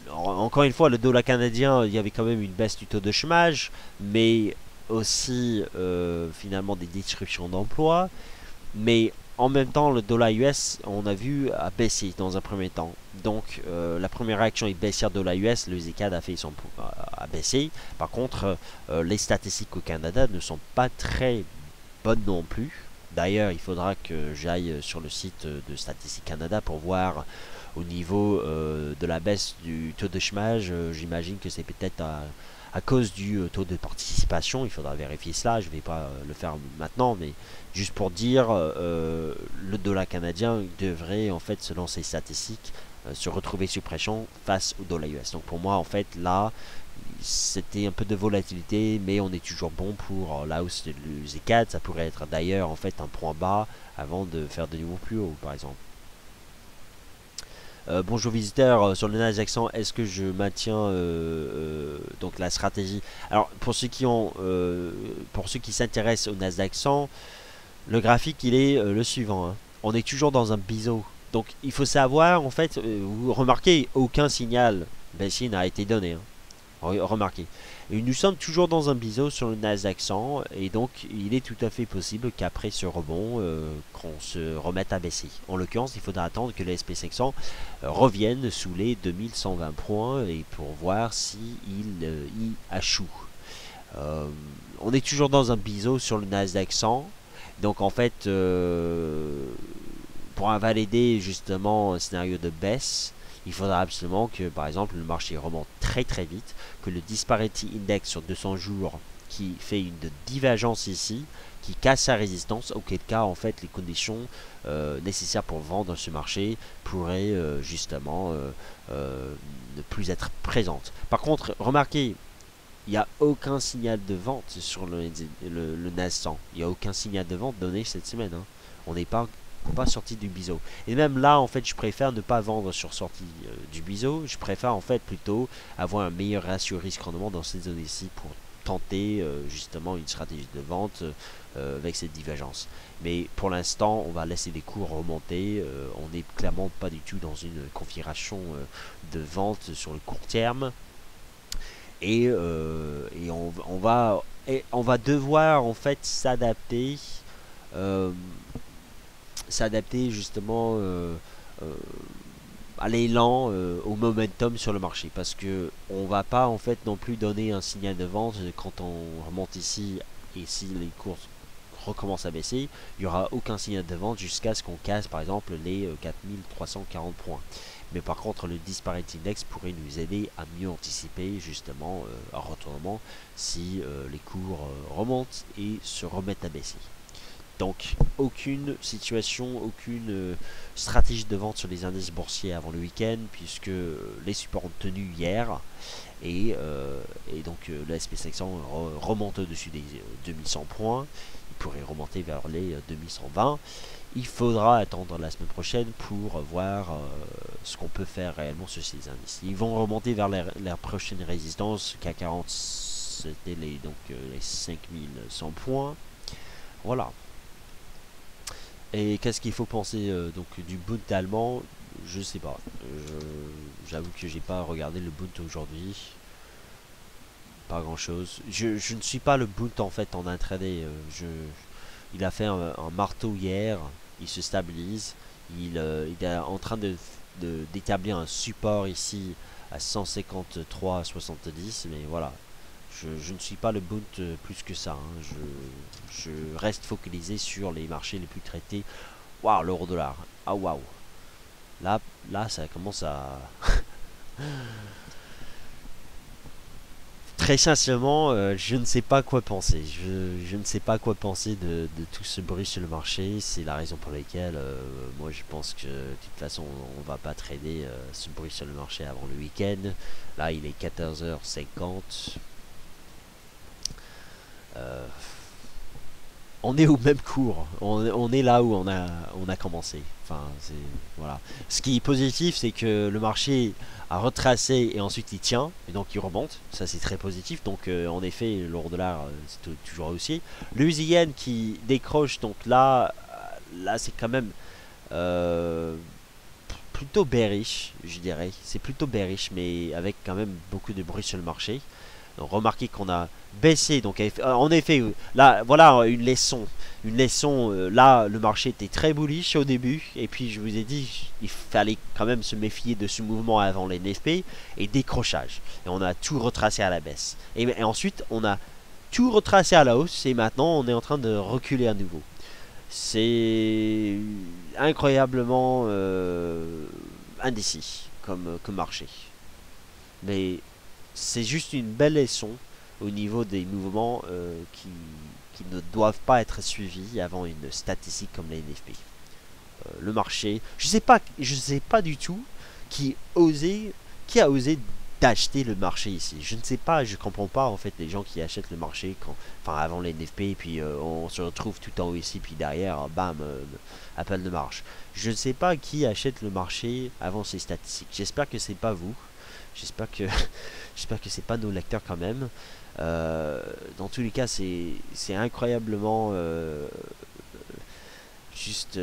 Encore une fois, le dollar canadien, il y avait quand même une baisse du taux de chômage, mais aussi finalement des destructions d'emplois. Mais en même temps, le dollar US, on a vu, a baissé dans un premier temps. Donc la première réaction est baissière dollar US, le ZCAD a baissé. Par contre, les statistiques au Canada ne sont pas très bonnes non plus. D'ailleurs, il faudra que j'aille sur le site de Statistique Canada pour voir au niveau de la baisse du taux de chômage. J'imagine que c'est peut-être à cause du taux de participation. Il faudra vérifier cela, je ne vais pas le faire maintenant, mais juste pour dire, le dollar canadien devrait, en fait, selon ces statistiques, se retrouver sous pression face au dollar US. Donc pour moi, en fait, là, c'était un peu de volatilité, mais on est toujours bon pour la hausse du ZCAD. Ça pourrait être d'ailleurs, en fait, un point bas avant de faire de nouveaux plus hauts, par exemple. Bonjour visiteur, sur le Nasdaq 100, est-ce que je maintiens donc la stratégie? Alors pour ceux qui s'intéressent au Nasdaq 100, le graphique il est le suivant, hein. On est toujours dans un biseau. Donc il faut savoir, en fait, vous remarquez, aucun signal baissier n'a été donné, hein. Remarquez. Et nous sommes toujours dans un biseau sur le Nasdaq 100, et donc il est tout à fait possible qu'après ce rebond, qu'on se remette à baisser. En l'occurrence, il faudra attendre que le SP500 revienne sous les 2120 points et pour voir s'il y échoue. On est toujours dans un biseau sur le Nasdaq 100, donc en fait, pour invalider justement un scénario de baisse, il faudra absolument que, par exemple, le marché remonte très très vite, que le Disparity Index sur 200 jours qui fait une divergence ici, qui casse sa résistance, auquel cas, en fait, les conditions nécessaires pour vendre ce marché pourraient justement ne plus être présentes. Par contre, remarquez, il n'y a aucun signal de vente sur le NAS 100. Il n'y a aucun signal de vente donné cette semaine, hein. On n'est pas sorti du biseau. Et même là, en fait, je préfère ne pas vendre sur sortie du biseau. Je préfère, en fait, plutôt avoir un meilleur ratio risque-rendement dans cette zone ici pour tenter justement une stratégie de vente avec cette divergence. Mais pour l'instant, on va laisser les cours remonter. On n'est clairement pas du tout dans une configuration de vente sur le court terme. Et on va devoir en fait s'adapter justement à l'élan, au momentum sur le marché, parce que on va pas en fait non plus donner un signal de vente quand on remonte ici, et si les cours recommencent à baisser, il n'y aura aucun signal de vente jusqu'à ce qu'on casse par exemple les 4340 points. Mais par contre, le Disparity Index pourrait nous aider à mieux anticiper justement un retournement si les cours remontent et se remettent à baisser. Donc, aucune situation, aucune stratégie de vente sur les indices boursiers avant le week-end, puisque les supports ont tenu hier. Et donc, le SP500 remonte au-dessus des 2100 points. Il pourrait remonter vers les 2120. Il faudra attendre la semaine prochaine pour voir ce qu'on peut faire réellement sur ces indices. Ils vont remonter vers la prochaine résistance. CAC 40, c'était les 5100 points. Voilà. Et qu'est-ce qu'il faut penser donc du Bund allemand? Je sais pas. J'avoue que j'ai pas regardé le Bund aujourd'hui. Pas grand chose. Je ne suis pas le Bund en fait en intraday. Il a fait un marteau hier. Il se stabilise. Il est en train d'établir un support ici à 153,70. Mais voilà. Je ne suis pas le Bund plus que ça. Hein. Je reste focalisé sur les marchés les plus traités. Waouh, l'euro-dollar. Ah waouh. Là, ça commence à... Très sincèrement, je ne sais pas quoi penser. Je ne sais pas quoi penser de tout ce bruit sur le marché. C'est la raison pour laquelle moi je pense que de toute façon on va pas trader ce bruit sur le marché avant le week-end. Là il est 14h50. On est au même cours, on est là où on a commencé. Enfin, voilà. Ce qui est positif, c'est que le marché a retracé et ensuite il tient, et donc il remonte. Ça, c'est très positif. Donc, en effet, l'euro-dollar, c'est toujours aussi. Le yen qui décroche, donc là c'est quand même plutôt bearish, je dirais. C'est plutôt bearish, mais avec quand même beaucoup de bruit sur le marché. Donc, remarquez qu'on a baissé. Donc, en effet, là, voilà une leçon. Une leçon, là, le marché était très bullish au début. Et puis, je vous ai dit, il fallait quand même se méfier de ce mouvement avant les NFP. Et décrochage. Et on a tout retracé à la baisse. Et ensuite, on a tout retracé à la hausse. Et maintenant, on est en train de reculer à nouveau. C'est incroyablement indécis comme marché. Mais c'est juste une belle leçon au niveau des mouvements qui ne doivent pas être suivis avant une statistique comme la NFP. Le marché, je sais pas du tout qui a osé d'acheter le marché ici. Je ne sais pas, je comprends pas en fait les gens qui achètent le marché avant les NFP et puis on se retrouve tout en haut ici puis derrière, bam, appel de marche. Je ne sais pas qui achète le marché avant ces statistiques. J'espère que c'est pas vous. J'espère que c'est pas nos lecteurs quand même. Dans tous les cas, c'est incroyablement juste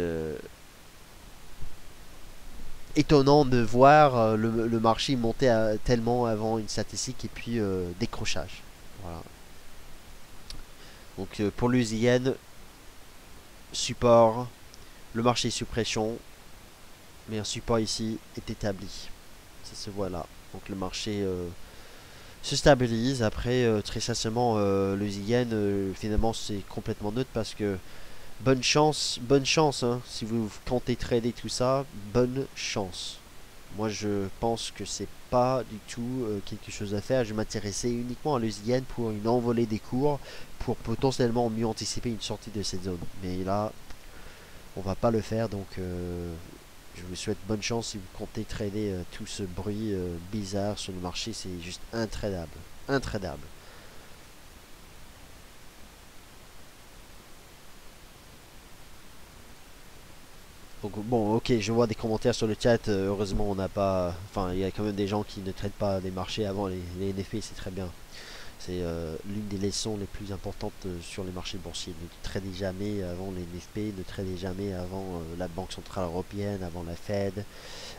étonnant de voir le marché monter tellement avant une statistique et puis décrochage. Voilà. Donc pour l'USIN, support, le marché sous pression, mais un support ici est établi. Ça se voit là. Donc le marché se stabilise. Après, très sincèrement, le yen, finalement, c'est complètement neutre parce que bonne chance, hein, si vous comptez trader tout ça, bonne chance. Moi, je pense que c'est pas du tout quelque chose à faire. Je m'intéressais uniquement à l'USN pour une envolée des cours, pour potentiellement mieux anticiper une sortie de cette zone. Mais là, on va pas le faire, donc je vous souhaite bonne chance si vous comptez trader tout ce bruit bizarre sur le marché. C'est juste intradable. Intradable. Donc, bon, ok, je vois des commentaires sur le chat. Heureusement, on n'a pas. Enfin, il y a quand même des gens qui ne traitent pas les marchés avant les NFP, c'est très bien. C'est l'une des leçons les plus importantes sur les marchés boursiers. Ne tradez jamais avant les NFP, ne tradez jamais avant la Banque Centrale Européenne, avant la Fed.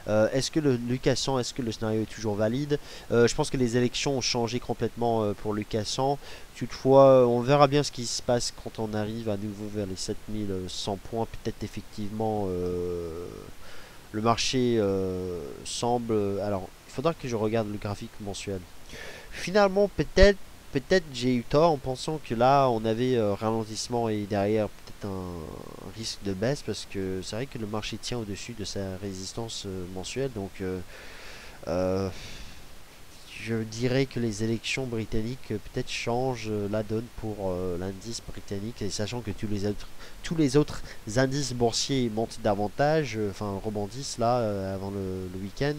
Est-ce que Lucas 100, est-ce que le scénario est toujours valide? Je pense que les élections ont changé complètement pour Lucas 100. Toutefois, on verra bien ce qui se passe quand on arrive à nouveau vers les 7100 points. Peut-être effectivement le marché semble... Alors, il faudra que je regarde le graphique mensuel. Finalement, peut-être j'ai eu tort en pensant que là, on avait ralentissement et derrière peut-être un risque de baisse parce que c'est vrai que le marché tient au-dessus de sa résistance mensuelle. Donc, euh, je dirais que les élections britanniques peut-être changent la donne pour l'indice britannique et sachant que tous les autres indices boursiers montent davantage, enfin rebondissent là avant le week-end,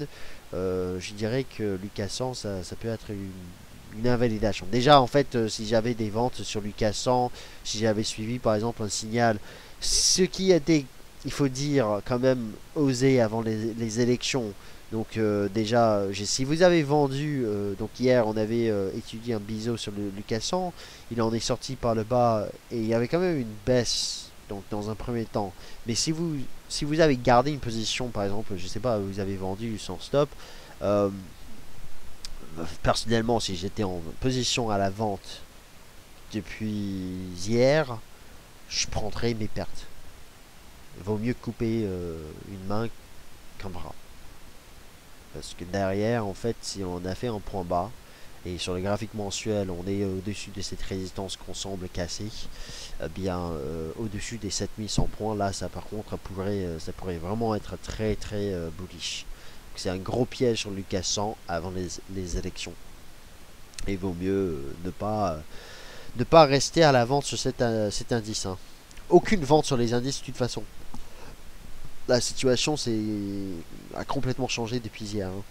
je dirais que Lucas 100 ça peut être une invalidation. Déjà en fait si j'avais des ventes sur Lucas 100, si j'avais suivi par exemple un signal, ce qui était, il faut dire quand même osé avant les élections. Donc déjà, si vous avez vendu, donc hier on avait étudié un biseau sur le Lucas 100, il en est sorti par le bas et il y avait quand même une baisse donc dans un premier temps. Mais si vous avez gardé une position, par exemple, je sais pas, vous avez vendu sans stop, euh, personnellement si j'étais en position à la vente depuis hier, je prendrais mes pertes. Il vaut mieux couper une main qu'un bras. Parce que derrière, en fait, si on a fait un point bas, et sur le graphique mensuel, on est au-dessus de cette résistance qu'on semble casser, bien au-dessus des 7100 points, là, ça par contre, ça pourrait vraiment être très très bullish. C'est un gros piège sur Lucas 100 avant les élections. Et il vaut mieux ne pas rester à la vente sur cet indice. Hein. Aucune vente sur les indices de toute façon. La situation a complètement changé depuis hier. Hein.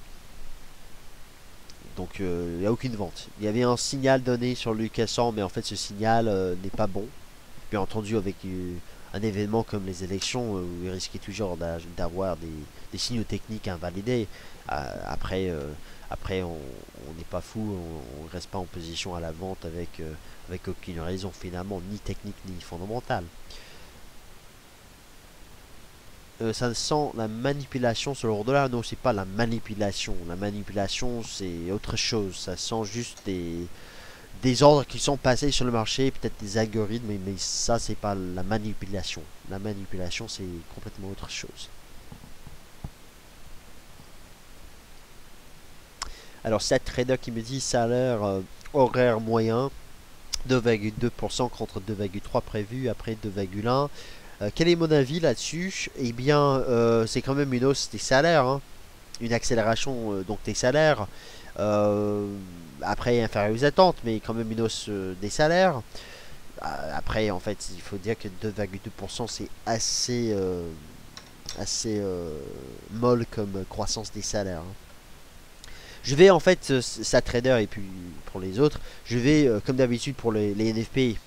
Donc il n'y a aucune vente. Il y avait un signal donné sur le Lucas 100, mais en fait ce signal n'est pas bon. Bien entendu avec un événement comme les élections où il risquait toujours d'avoir des signaux techniques invalidés. Après on n'est pas fou, on ne reste pas en position à la vente avec aucune raison finalement, ni technique ni fondamentale. Ça sent la manipulation sur l'euro dollar. Non, c'est pas la manipulation. La manipulation, c'est autre chose. Ça sent juste des ordres qui sont passés sur le marché, peut-être des algorithmes, mais ça, c'est pas la manipulation. La manipulation, c'est complètement autre chose. Alors, cette trader qui me dit salaire horaire moyen 2,2% contre 2,3% prévu après 2,1%. Quel est mon avis là-dessus? Eh bien, c'est quand même une hausse des salaires, hein. Une accélération donc des salaires, après inférieure aux attentes, mais quand même une hausse des salaires. Après, en fait, il faut dire que 2,2% c'est assez molle comme croissance des salaires. Hein. Je vais en fait, ça trader et puis pour les autres, je vais comme d'habitude pour les NFP.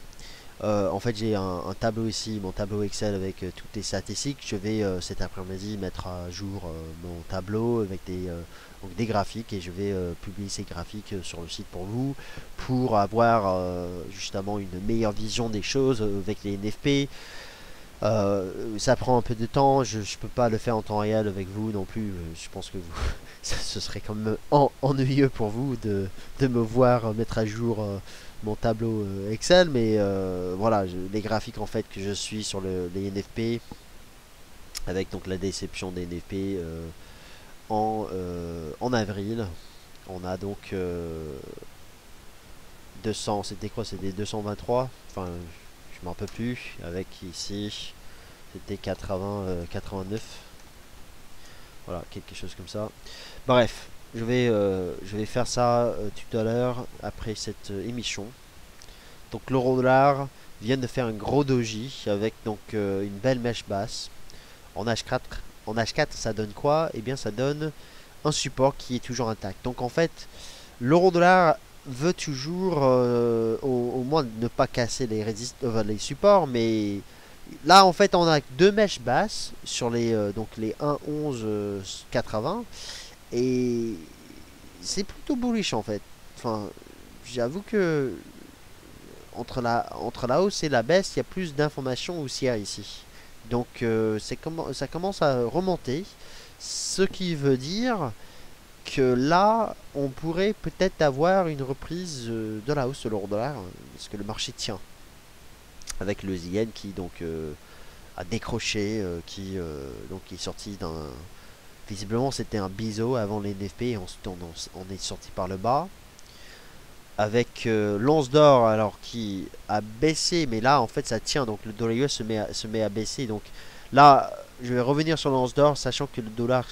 En fait, j'ai un tableau ici, mon tableau Excel avec toutes les statistiques. Je vais cet après-midi mettre à jour mon tableau avec donc des graphiques et je vais publier ces graphiques sur le site pour vous pour avoir justement une meilleure vision des choses avec les NFP. Ça prend un peu de temps, je peux pas le faire en temps réel avec vous non plus. Je pense que vous, ce serait quand même ennuyeux pour vous de me voir mettre à jour mon tableau Excel, mais voilà, les graphiques en fait que je suis sur les NFP avec donc la déception des NFP en avril. On a donc 200, c'était quoi? C'était 223, enfin je m'en peux plus, avec ici c'était 89, voilà, quelque chose comme ça. Bref, je vais faire ça tout à l'heure après cette émission. Donc l'euro dollar vient de faire un gros doji avec donc une belle mèche basse en H4. En H4 ça donne quoi? Eh bien ça donne un support qui est toujours intact. Donc en fait l'euro dollar veut toujours au moins ne pas casser les supports, mais là en fait on a deux mèches basses sur donc les 1,1180 et c'est plutôt bullish en fait. Enfin, j'avoue que entre la hausse et la baisse, il y a plus d'informations haussières ici. Donc ça commence à remonter, ce qui veut dire que là, on pourrait peut-être avoir une reprise de la hausse de l'euro dollar, parce que le marché tient, avec le yen qui donc a décroché, donc est sorti d'un... Visiblement c'était un biseau avant les NFP et ensuite on est sorti par le bas. Avec l'once d'or alors qui a baissé, mais là en fait ça tient, donc le dollar US se met à baisser. Donc là, je vais revenir sur l'once d'or, sachant que le dollar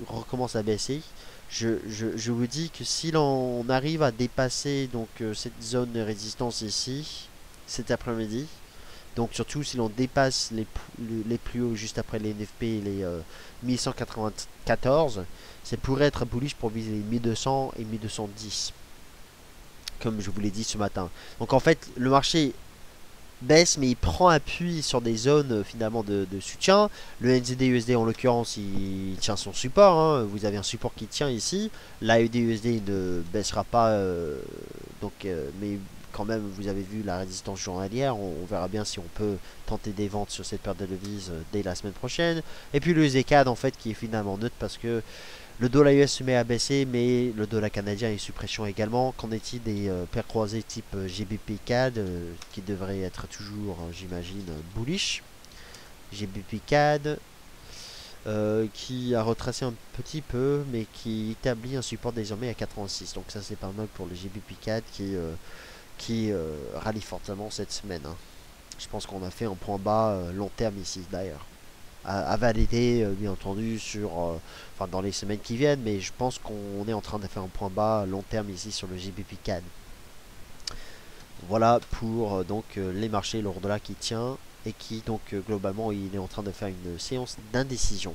recommence à baisser. Je vous dis que si l'on arrive à dépasser donc cette zone de résistance ici, cet après-midi, donc surtout si l'on dépasse les plus hauts juste après les NFP et les 1194, ça pourrait être bullish pour viser les 1200 et 1210. Comme je vous l'ai dit ce matin. Donc en fait, le marché baisse, mais il prend appui sur des zones finalement de soutien. Le NZD-USD en l'occurrence, il tient son support. Hein. Vous avez un support qui tient ici. L'AED-USD ne baissera pas, mais quand même, vous avez vu la résistance journalière. On verra bien si on peut tenter des ventes sur cette paire de devises dès la semaine prochaine. Et puis le ZCAD en fait qui est finalement neutre parce que le dollar US se met à baisser, mais le dollar canadien est sous pression également. Qu'en est-il des paires croisées type GBP CAD qui devrait être toujours, j'imagine, bullish. GBP CAD qui a retracé un petit peu, mais qui établit un support désormais à 86. Donc ça c'est pas mal pour le GBP CAD qui rallie fortement cette semaine. Hein. Je pense qu'on a fait un point bas long terme ici d'ailleurs. À valider bien entendu dans les semaines qui viennent, mais je pense qu'on est en train de faire un point bas long terme ici sur le GBP CAD. Voilà pour les marchés, l'euro dollar qui tient et qui donc globalement il est en train de faire une séance d'indécision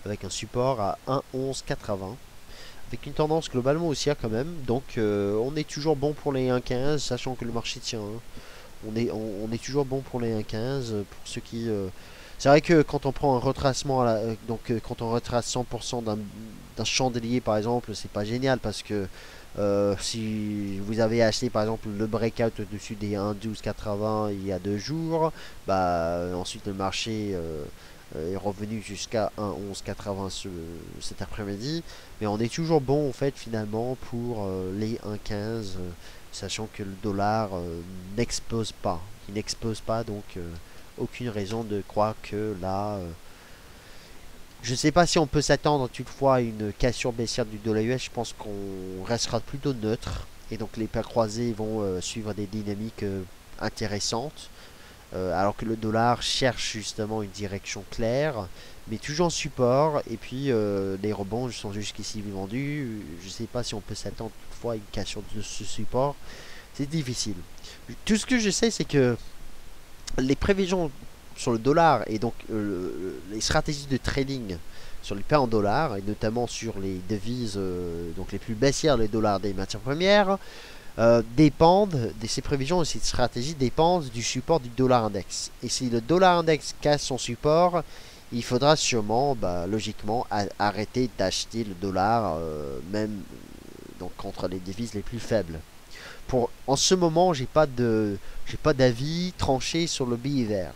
avec un support à 1,1180 avec une tendance globalement haussière quand même. Donc on est toujours bon pour les 1,15 sachant que le marché tient. Hein. On est toujours bon pour les 1,15 pour ceux qui c'est vrai que quand on prend un retracement, quand on retrace 100% d'un chandelier par exemple, c'est pas génial parce que si vous avez acheté par exemple le breakout au-dessus des 1,1280 il y a 2 jours, bah ensuite le marché est revenu jusqu'à 1,1180 cet après-midi, mais on est toujours bon en fait finalement pour les 1,15, sachant que le dollar n'explose pas, il n'explose pas donc aucune raison de croire que là je ne sais pas si on peut s'attendre toutefois à une cassure baissière du dollar US. Je pense qu'on restera plutôt neutre et donc les paires croisées vont suivre des dynamiques intéressantes alors que le dollar cherche justement une direction claire mais toujours en support et puis les rebonds sont jusqu'ici vendus. Je ne sais pas si on peut s'attendre toutefois à une cassure de ce support, c'est difficile. Tout ce que je sais c'est que les prévisions sur le dollar et donc les stratégies de trading sur les paires en dollars et notamment sur les devises donc les plus baissières, les dollars des matières premières, dépendent de ces prévisions et ces stratégies dépendent du support du dollar index. Et si le dollar index casse son support, il faudra sûrement, logiquement, arrêter d'acheter le dollar même donc contre les devises les plus faibles. En ce moment, j'ai pas d'avis tranché sur le billet vert.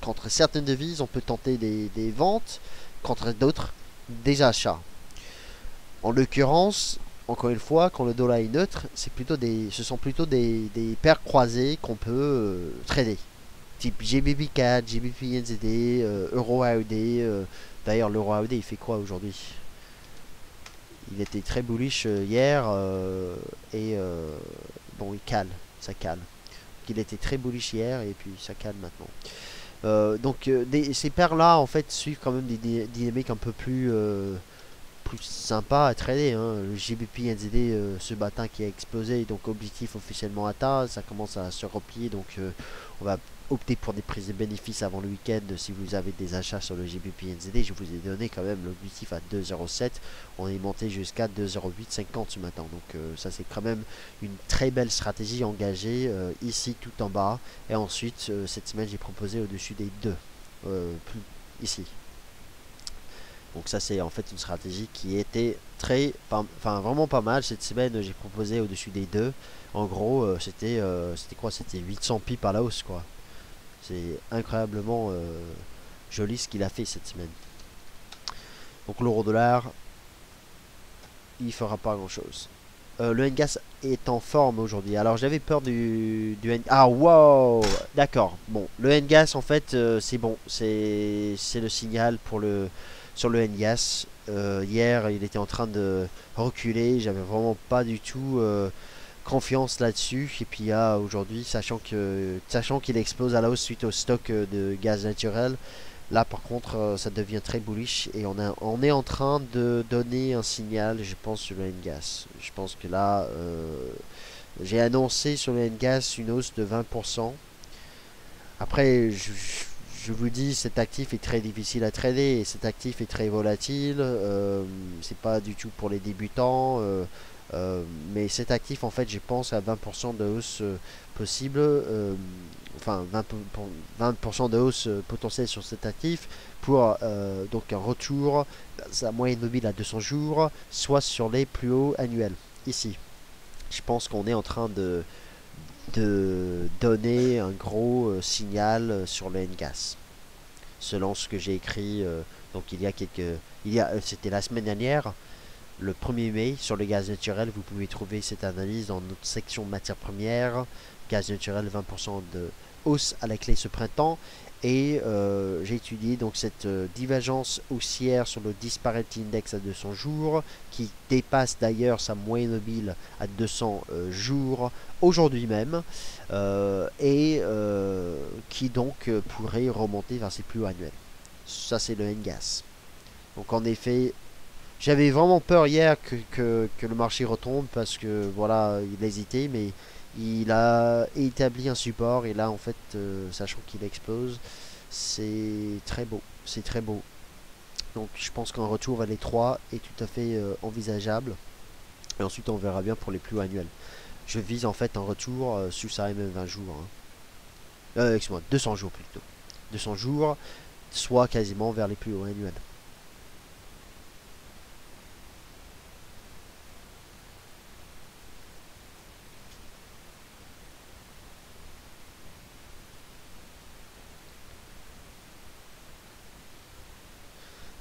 Contre certaines devises, on peut tenter des ventes, contre d'autres, des achats. En l'occurrence, encore une fois, quand le dollar est neutre, ce sont plutôt des paires croisées qu'on peut trader. Type GBP CAD, GBP NZD, Euro AED. D'ailleurs, l'Euro AED, il fait quoi aujourd'hui? Il était très bullish hier bon, il cale, ça cale. Il était très bullish hier et puis ça cale maintenant. Ces paires là en fait suivent quand même des dynamiques un peu plus sympas à trader. Hein. Le GBP NZD ce matin qui a explosé, donc objectif officiellement atteint, ça commence à se replier, donc on va opter pour des prises de bénéfices avant le week-end si vous avez des achats sur le GBP NZD. Je vous ai donné quand même l'objectif à 2,07, on est monté jusqu'à 2,0850 ce matin, donc ça c'est quand même une très belle stratégie engagée ici tout en bas, et ensuite cette semaine j'ai proposé au-dessus des 2 ici. Donc ça c'est en fait une stratégie qui était enfin vraiment pas mal. Cette semaine j'ai proposé au-dessus des deux. En gros c'était quoi? C'était 800 pips à la hausse quoi. C'est incroyablement joli ce qu'il a fait cette semaine. Donc l'euro dollar, il fera pas grand chose. Le NGAS est en forme aujourd'hui. Alors j'avais peur du Ah wow. D'accord. Bon, le NGAS en fait c'est bon. C'est le signal pour le sur le NGAS. Hier il était en train de reculer. J'avais vraiment pas du tout confiance là-dessus. Et puis aujourd'hui, sachant qu'il explose à la hausse suite au stock de gaz naturel, là par contre ça devient très bullish et on est en train de donner un signal, je pense, sur le NGAS. Je pense que là, j'ai annoncé sur le NGAS une hausse de 20%. Après, je vous dis, cet actif est très difficile à trader et cet actif est très volatile. C'est pas du tout pour les débutants. Mais cet actif, en fait, je pense à 20% de hausse possible. Enfin, 20% de hausse potentielle sur cet actif pour donc un retour sa moyenne mobile à 200 jours, soit sur les plus hauts annuels. Ici, je pense qu'on est en train de donner un gros signal sur le NGAS. Selon ce que j'ai écrit, donc c'était la semaine dernière, le 1er mai, sur le gaz naturel. Vous pouvez trouver cette analyse dans notre section matières premières. Gaz naturel, 20% de hausse à la clé ce printemps. Et j'ai étudié donc cette divergence haussière sur le Disparity Index à 200 jours, qui dépasse d'ailleurs sa moyenne mobile à 200 jours aujourd'hui même, et qui donc pourrait remonter vers ses plus hauts annuels. Ça, c'est le NGAS. Donc en effet, j'avais vraiment peur hier que le marché retombe parce que voilà, il hésitait, mais il a établi un support et là en fait, sachant qu'il explose, c'est très beau, c'est très beau. Donc je pense qu'un retour vers les 3 est tout à fait envisageable et ensuite on verra bien pour les plus hauts annuels. Je vise en fait un retour sur ça et même 20 jours. Hein. Excuse-moi, 200 jours plutôt. 200 jours, soit quasiment vers les plus hauts annuels.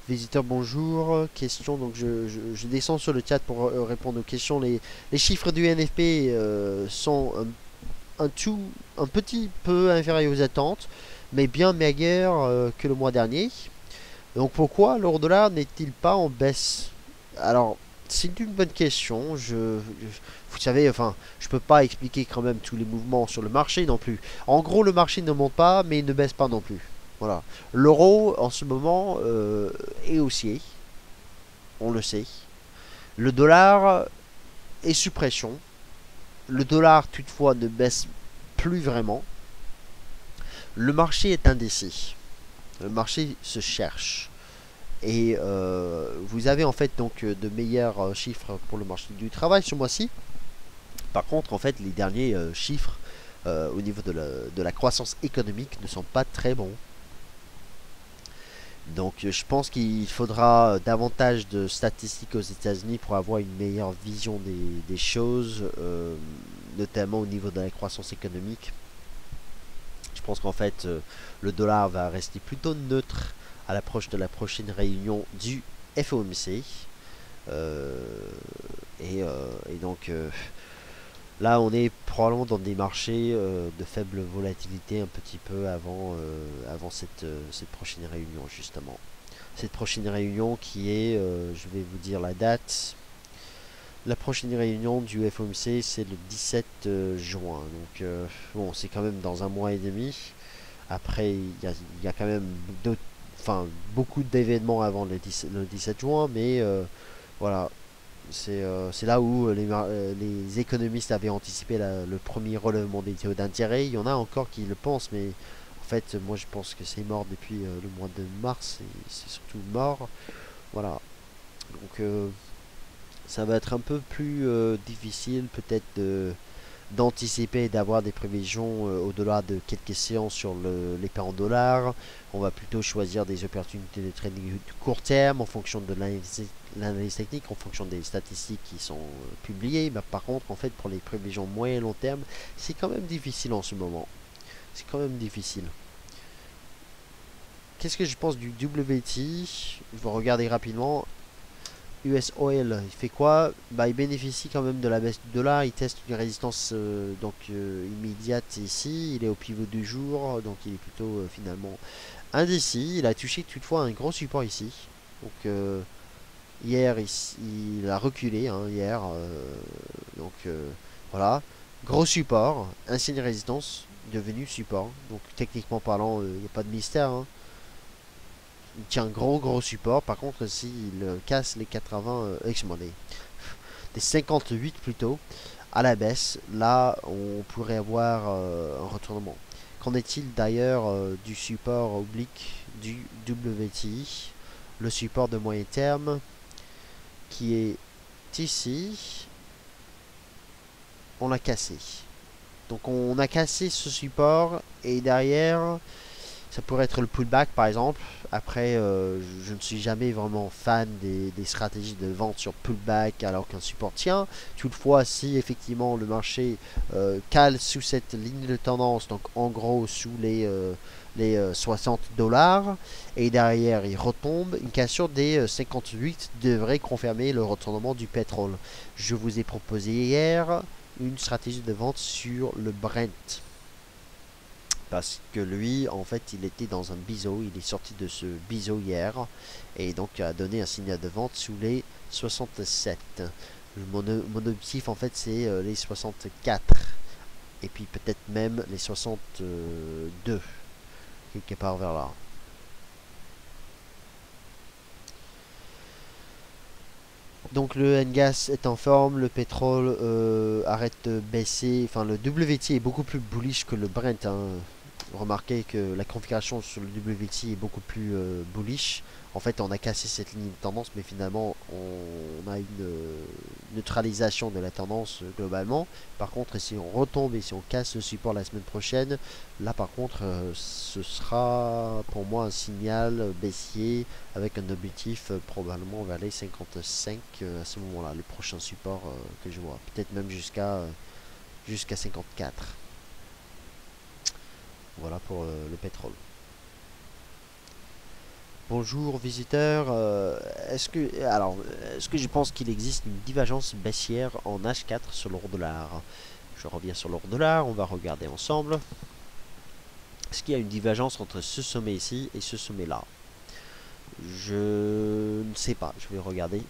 Visiteur, bonjour. Question, donc je descends sur le chat pour répondre aux questions. Les chiffres du NFP sont un petit peu inférieurs aux attentes, mais bien meilleurs que le mois dernier. Donc pourquoi l'euro dollar n'est-il pas en baisse? Alors, c'est une bonne question. Vous savez, enfin, je peux pas expliquer quand même tous les mouvements sur le marché non plus. En gros, le marché ne monte pas, mais il ne baisse pas non plus. Voilà. L'euro, en ce moment, est haussier. On le sait. Le dollar est sous pression. Le dollar, toutefois, ne baisse plus vraiment. Le marché est indécis. Le marché se cherche. Et vous avez en fait donc de meilleurs chiffres pour le marché du travail ce mois-ci. Par contre, en fait, les derniers chiffres au niveau de la croissance économique ne sont pas très bons. Donc je pense qu'il faudra davantage de statistiques aux États-Unis pour avoir une meilleure vision des choses, notamment au niveau de la croissance économique. Je pense qu'en fait le dollar va rester plutôt neutre à l'approche de la prochaine réunion du FOMC. Et donc là on est probablement dans des marchés de faible volatilité un petit peu avant cette prochaine réunion justement. Cette prochaine réunion qui est, je vais vous dire la date, la prochaine réunion du FOMC c'est le 17 juin. Donc bon, c'est quand même dans un mois et demi. Après il y a quand même beaucoup d'événements avant le 17 juin, mais voilà, c'est là où les économistes avaient anticipé le premier relèvement des taux d'intérêt. Il y en a encore qui le pensent, mais en fait, moi je pense que c'est mort depuis le mois de mars, et c'est surtout mort. Voilà, donc ça va être un peu plus difficile peut-être d'anticiper, d'avoir des prévisions au-delà de quelques séances sur les paires en dollars. On va plutôt choisir des opportunités de trading de court terme en fonction de l'analyse technique, en fonction des statistiques qui sont publiées. Mais par contre, en fait, pour les prévisions moyen et long terme, c'est quand même difficile en ce moment. C'est quand même difficile. Qu'est-ce que je pense du WT? Je vais regarder rapidement. US Oil, il fait quoi? Bah, il bénéficie quand même de la baisse du dollar. Il teste une résistance immédiate ici. Il est au pivot du jour, donc il est plutôt finalement indécis. Il a touché toutefois un gros support ici. Donc hier, il a reculé hein, hier. Voilà, gros support, un signe de résistance devenu support. Donc techniquement parlant, il n'y a pas de mystère. Hein. Il tient un gros support. Par contre, s'il casse les 80, des 58 plutôt, à la baisse, là, on pourrait avoir un retournement. Qu'en est-il d'ailleurs du support oblique du WTI? Le support de moyen terme, qui est ici, on l'a cassé. Donc on a cassé ce support, et derrière... ça pourrait être le pullback par exemple. Après, je ne suis jamais vraiment fan des stratégies de vente sur pullback alors qu'un support tient. Toutefois, si effectivement le marché cale sous cette ligne de tendance, donc en gros sous les 60 $, et derrière il retombe, une cassure des 58 devrait confirmer le retournement du pétrole. Je vous ai proposé hier une stratégie de vente sur le Brent. Parce que lui, en fait, il était dans un biseau. Il est sorti de ce biseau hier. Et donc, a donné un signal de vente sous les 67. Mon objectif, en fait, c'est les 64. Et puis, peut-être même les 62. Quelque part vers là. Donc le N-Gas est en forme, le pétrole arrête de baisser. Enfin, le WTI est beaucoup plus bullish que le Brent. Hein. Remarquez que la configuration sur le WTI est beaucoup plus bullish. En fait, on a cassé cette ligne de tendance, mais finalement, on a une neutralisation de la tendance globalement. Par contre, si on retombe et si on casse le support la semaine prochaine, là par contre, ce sera pour moi un signal baissier avec un objectif probablement vers les 55 à ce moment-là, le prochain support que je vois. Peut-être même jusqu'à 54. Voilà pour le pétrole. Bonjour visiteurs, est-ce que je pense qu'il existe une divergence baissière en H4 sur l'euro dollar? Je reviens sur l'euro dollar, on va regarder ensemble. Est-ce qu'il y a une divergence entre ce sommet ici et ce sommet là? Je ne sais pas, je vais regarder.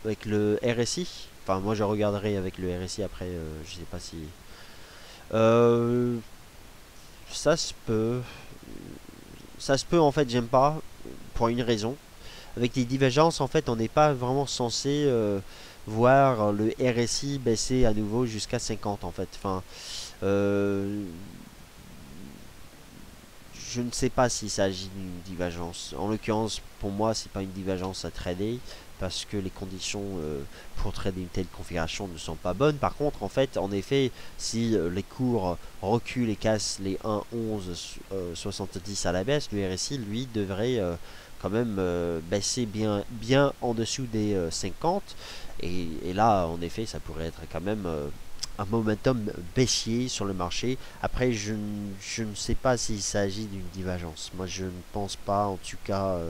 Avec le RSI, enfin moi je regarderai avec le RSI après, je sais pas si... ça se peut... Ça se peut en fait, j'aime pas, pour une raison. Avec les divergences, en fait, on n'est pas vraiment censé voir le RSI baisser à nouveau jusqu'à 50 en fait. Enfin, je ne sais pas s'il s'agit d'une divergence. En l'occurrence, pour moi, c'est pas une divergence à trader parce que les conditions pour trader une telle configuration ne sont pas bonnes. Par contre, en fait, en effet, si les cours reculent et cassent les 1,1170 à la baisse, le RSI, lui, devrait quand même baisser bien en dessous des 50. Et là, en effet, ça pourrait être quand même... un momentum baissier sur le marché. Après, je ne sais pas s'il s'agit d'une divergence. Moi, je ne pense pas. En tout cas,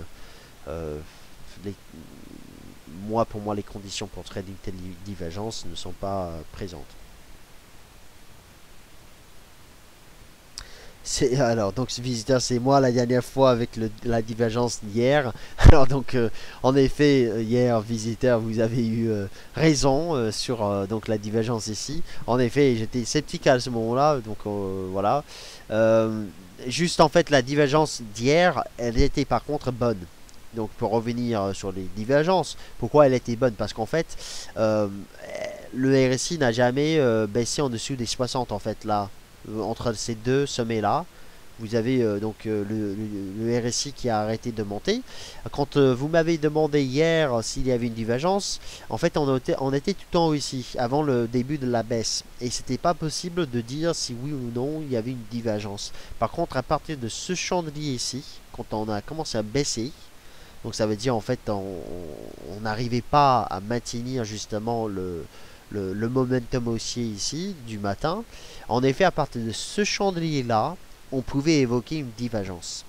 pour moi, les conditions pour trader une telle divergence ne sont pas présentes. Alors donc ce visiteur c'est moi la dernière fois avec la divergence d'hier. Alors donc en effet hier visiteur vous avez eu raison sur donc la divergence ici. En effet j'étais sceptique à ce moment-là donc voilà. Juste en fait la divergence d'hier elle était par contre bonne. Donc pour revenir sur les divergences, pourquoi elle était bonne? Parce qu'en fait le RSI n'a jamais baissé en dessous des 60 en fait là. Entre ces deux sommets là, Vous avez le RSI qui a arrêté de monter. Quand vous m'avez demandé hier s'il y avait une divergence, en fait on était tout en haut ici, avant le début de la baisse. Et c'était pas possible de dire si oui ou non il y avait une divergence. Par contre, à partir de ce chandelier ici, quand on a commencé à baisser, donc ça veut dire en fait on n'arrivait pas à maintenir justement le momentum haussier ici du matin. En effet, à partir de ce chandelier là, on pouvait évoquer une divergence.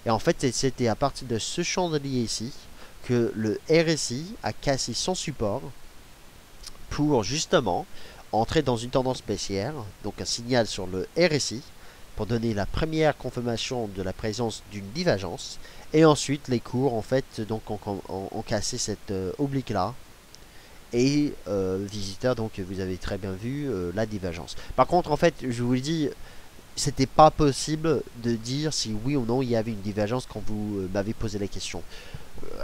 Et en fait, c'était à partir de ce chandelier ici que le RSI a cassé son support pour justement entrer dans une tendance baissière, donc un signal sur le RSI pour donner la première confirmation de la présence d'une divergence. Et ensuite, les cours en fait donc ont cassé cette oblique là. Et visiteur, donc vous avez très bien vu la divergence. Par contre, en fait, je vous le dis, c'était pas possible de dire si oui ou non il y avait une divergence quand vous m'avez posé la question.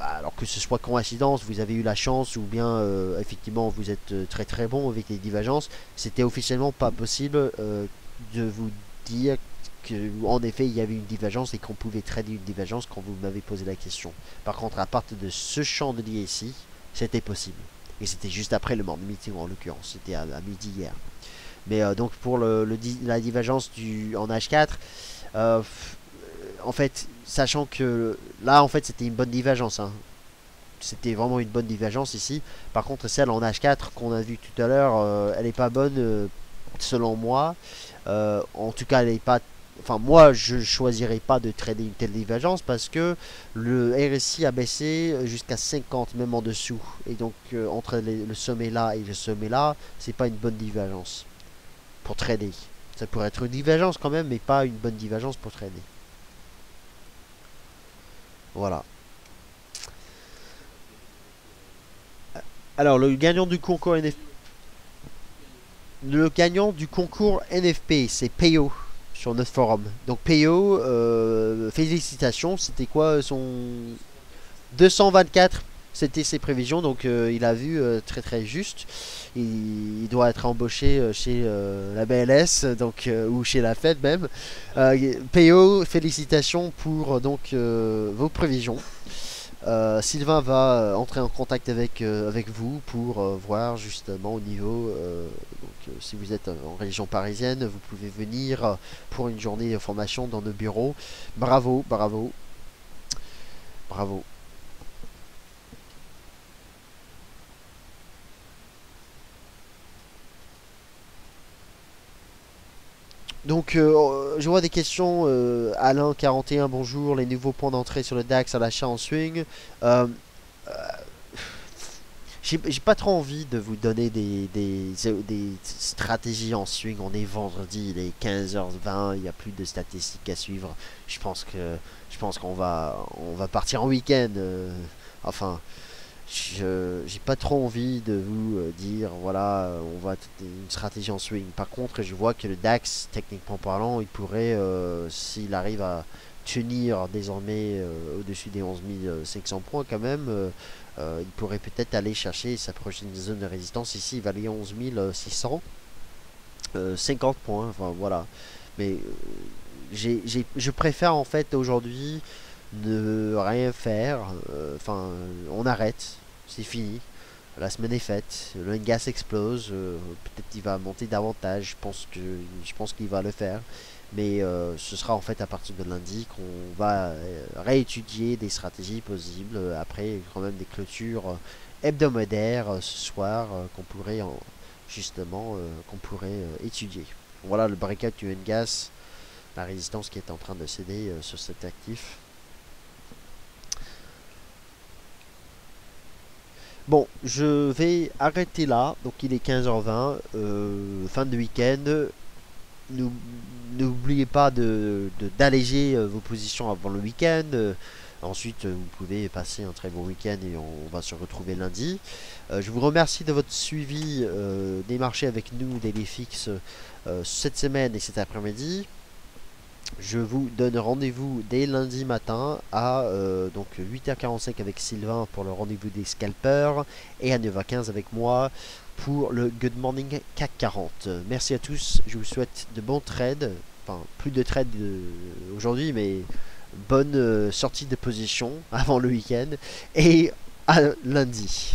Alors que ce soit coïncidence, vous avez eu la chance ou bien effectivement vous êtes très très bon avec les divergences, c'était officiellement pas possible de vous dire que en effet il y avait une divergence et qu'on pouvait trader une divergence quand vous m'avez posé la question. Par contre, à partir de ce chandelier ici, c'était possible. Et c'était juste après le morning meeting en l'occurrence, c'était à midi hier. Mais donc pour la divergence en H4, en fait, sachant que là en fait c'était une bonne divergence, hein. C'était vraiment une bonne divergence ici. Par contre, celle en H4 qu'on a vu tout à l'heure, elle n'est pas bonne selon moi. En tout cas, elle est pas. Enfin, moi, je choisirais pas de trader une telle divergence parce que le RSI a baissé jusqu'à 50, même en dessous. Et donc, entre le sommet là et le sommet là, c'est pas une bonne divergence pour trader. Ça pourrait être une divergence quand même, mais pas une bonne divergence pour trader. Voilà. Alors, le gagnant du concours NFP, c'est Payo sur notre forum. Donc Payo, félicitations. C'était quoi son 224? C'était ses prévisions, donc il a vu très très juste. Il doit être embauché chez la BLS, donc ou chez la Fed même. Payo, félicitations pour donc vos prévisions. Sylvain va entrer en contact avec vous pour voir justement au niveau, si vous êtes en région parisienne, vous pouvez venir pour une journée de formation dans nos bureaux. Bravo, bravo, bravo. Donc, je vois des questions. Alain41, bonjour. Les nouveaux points d'entrée sur le DAX à l'achat en swing. Euh, j'ai pas trop envie de vous donner des stratégies en swing. On est vendredi, il est 15h20, il n'y a plus de statistiques à suivre. Je pense qu'on va partir en week-end. Enfin, j'ai pas trop envie de vous dire voilà on va une stratégie en swing. Par contre, je vois que le DAX techniquement parlant il pourrait s'il arrive à tenir désormais au-dessus des 11 500 points quand même, il pourrait peut-être aller chercher sa prochaine zone de résistance ici, il valait 11 600 50 points, enfin voilà. Mais je préfère en fait aujourd'hui ne rien faire. Enfin, on arrête, c'est fini. La semaine est faite, le gas explose, peut-être qu'il va monter davantage, je pense qu'il va le faire. Mais ce sera en fait à partir de lundi qu'on va réétudier des stratégies possibles. Après, quand même des clôtures hebdomadaires ce soir qu'on pourrait justement étudier. Voilà le breakout du gas, la résistance qui est en train de céder sur cet actif. Bon, je vais arrêter là. Donc il est 15h20, fin de week-end. N'oubliez pas d'alléger vos positions avant le week-end. Ensuite, vous pouvez passer un très bon week-end et on va se retrouver lundi. Je vous remercie de votre suivi des marchés avec nous, Daily Fix, cette semaine et cet après-midi. Je vous donne rendez-vous dès lundi matin à donc 8h45 avec Sylvain pour le rendez-vous des scalpers et à 9h15 avec moi pour le Good Morning CAC 40. Merci à tous, je vous souhaite de bons trades enfin plus de trade aujourd'hui, mais bonne sortie de position avant le week-end et à lundi.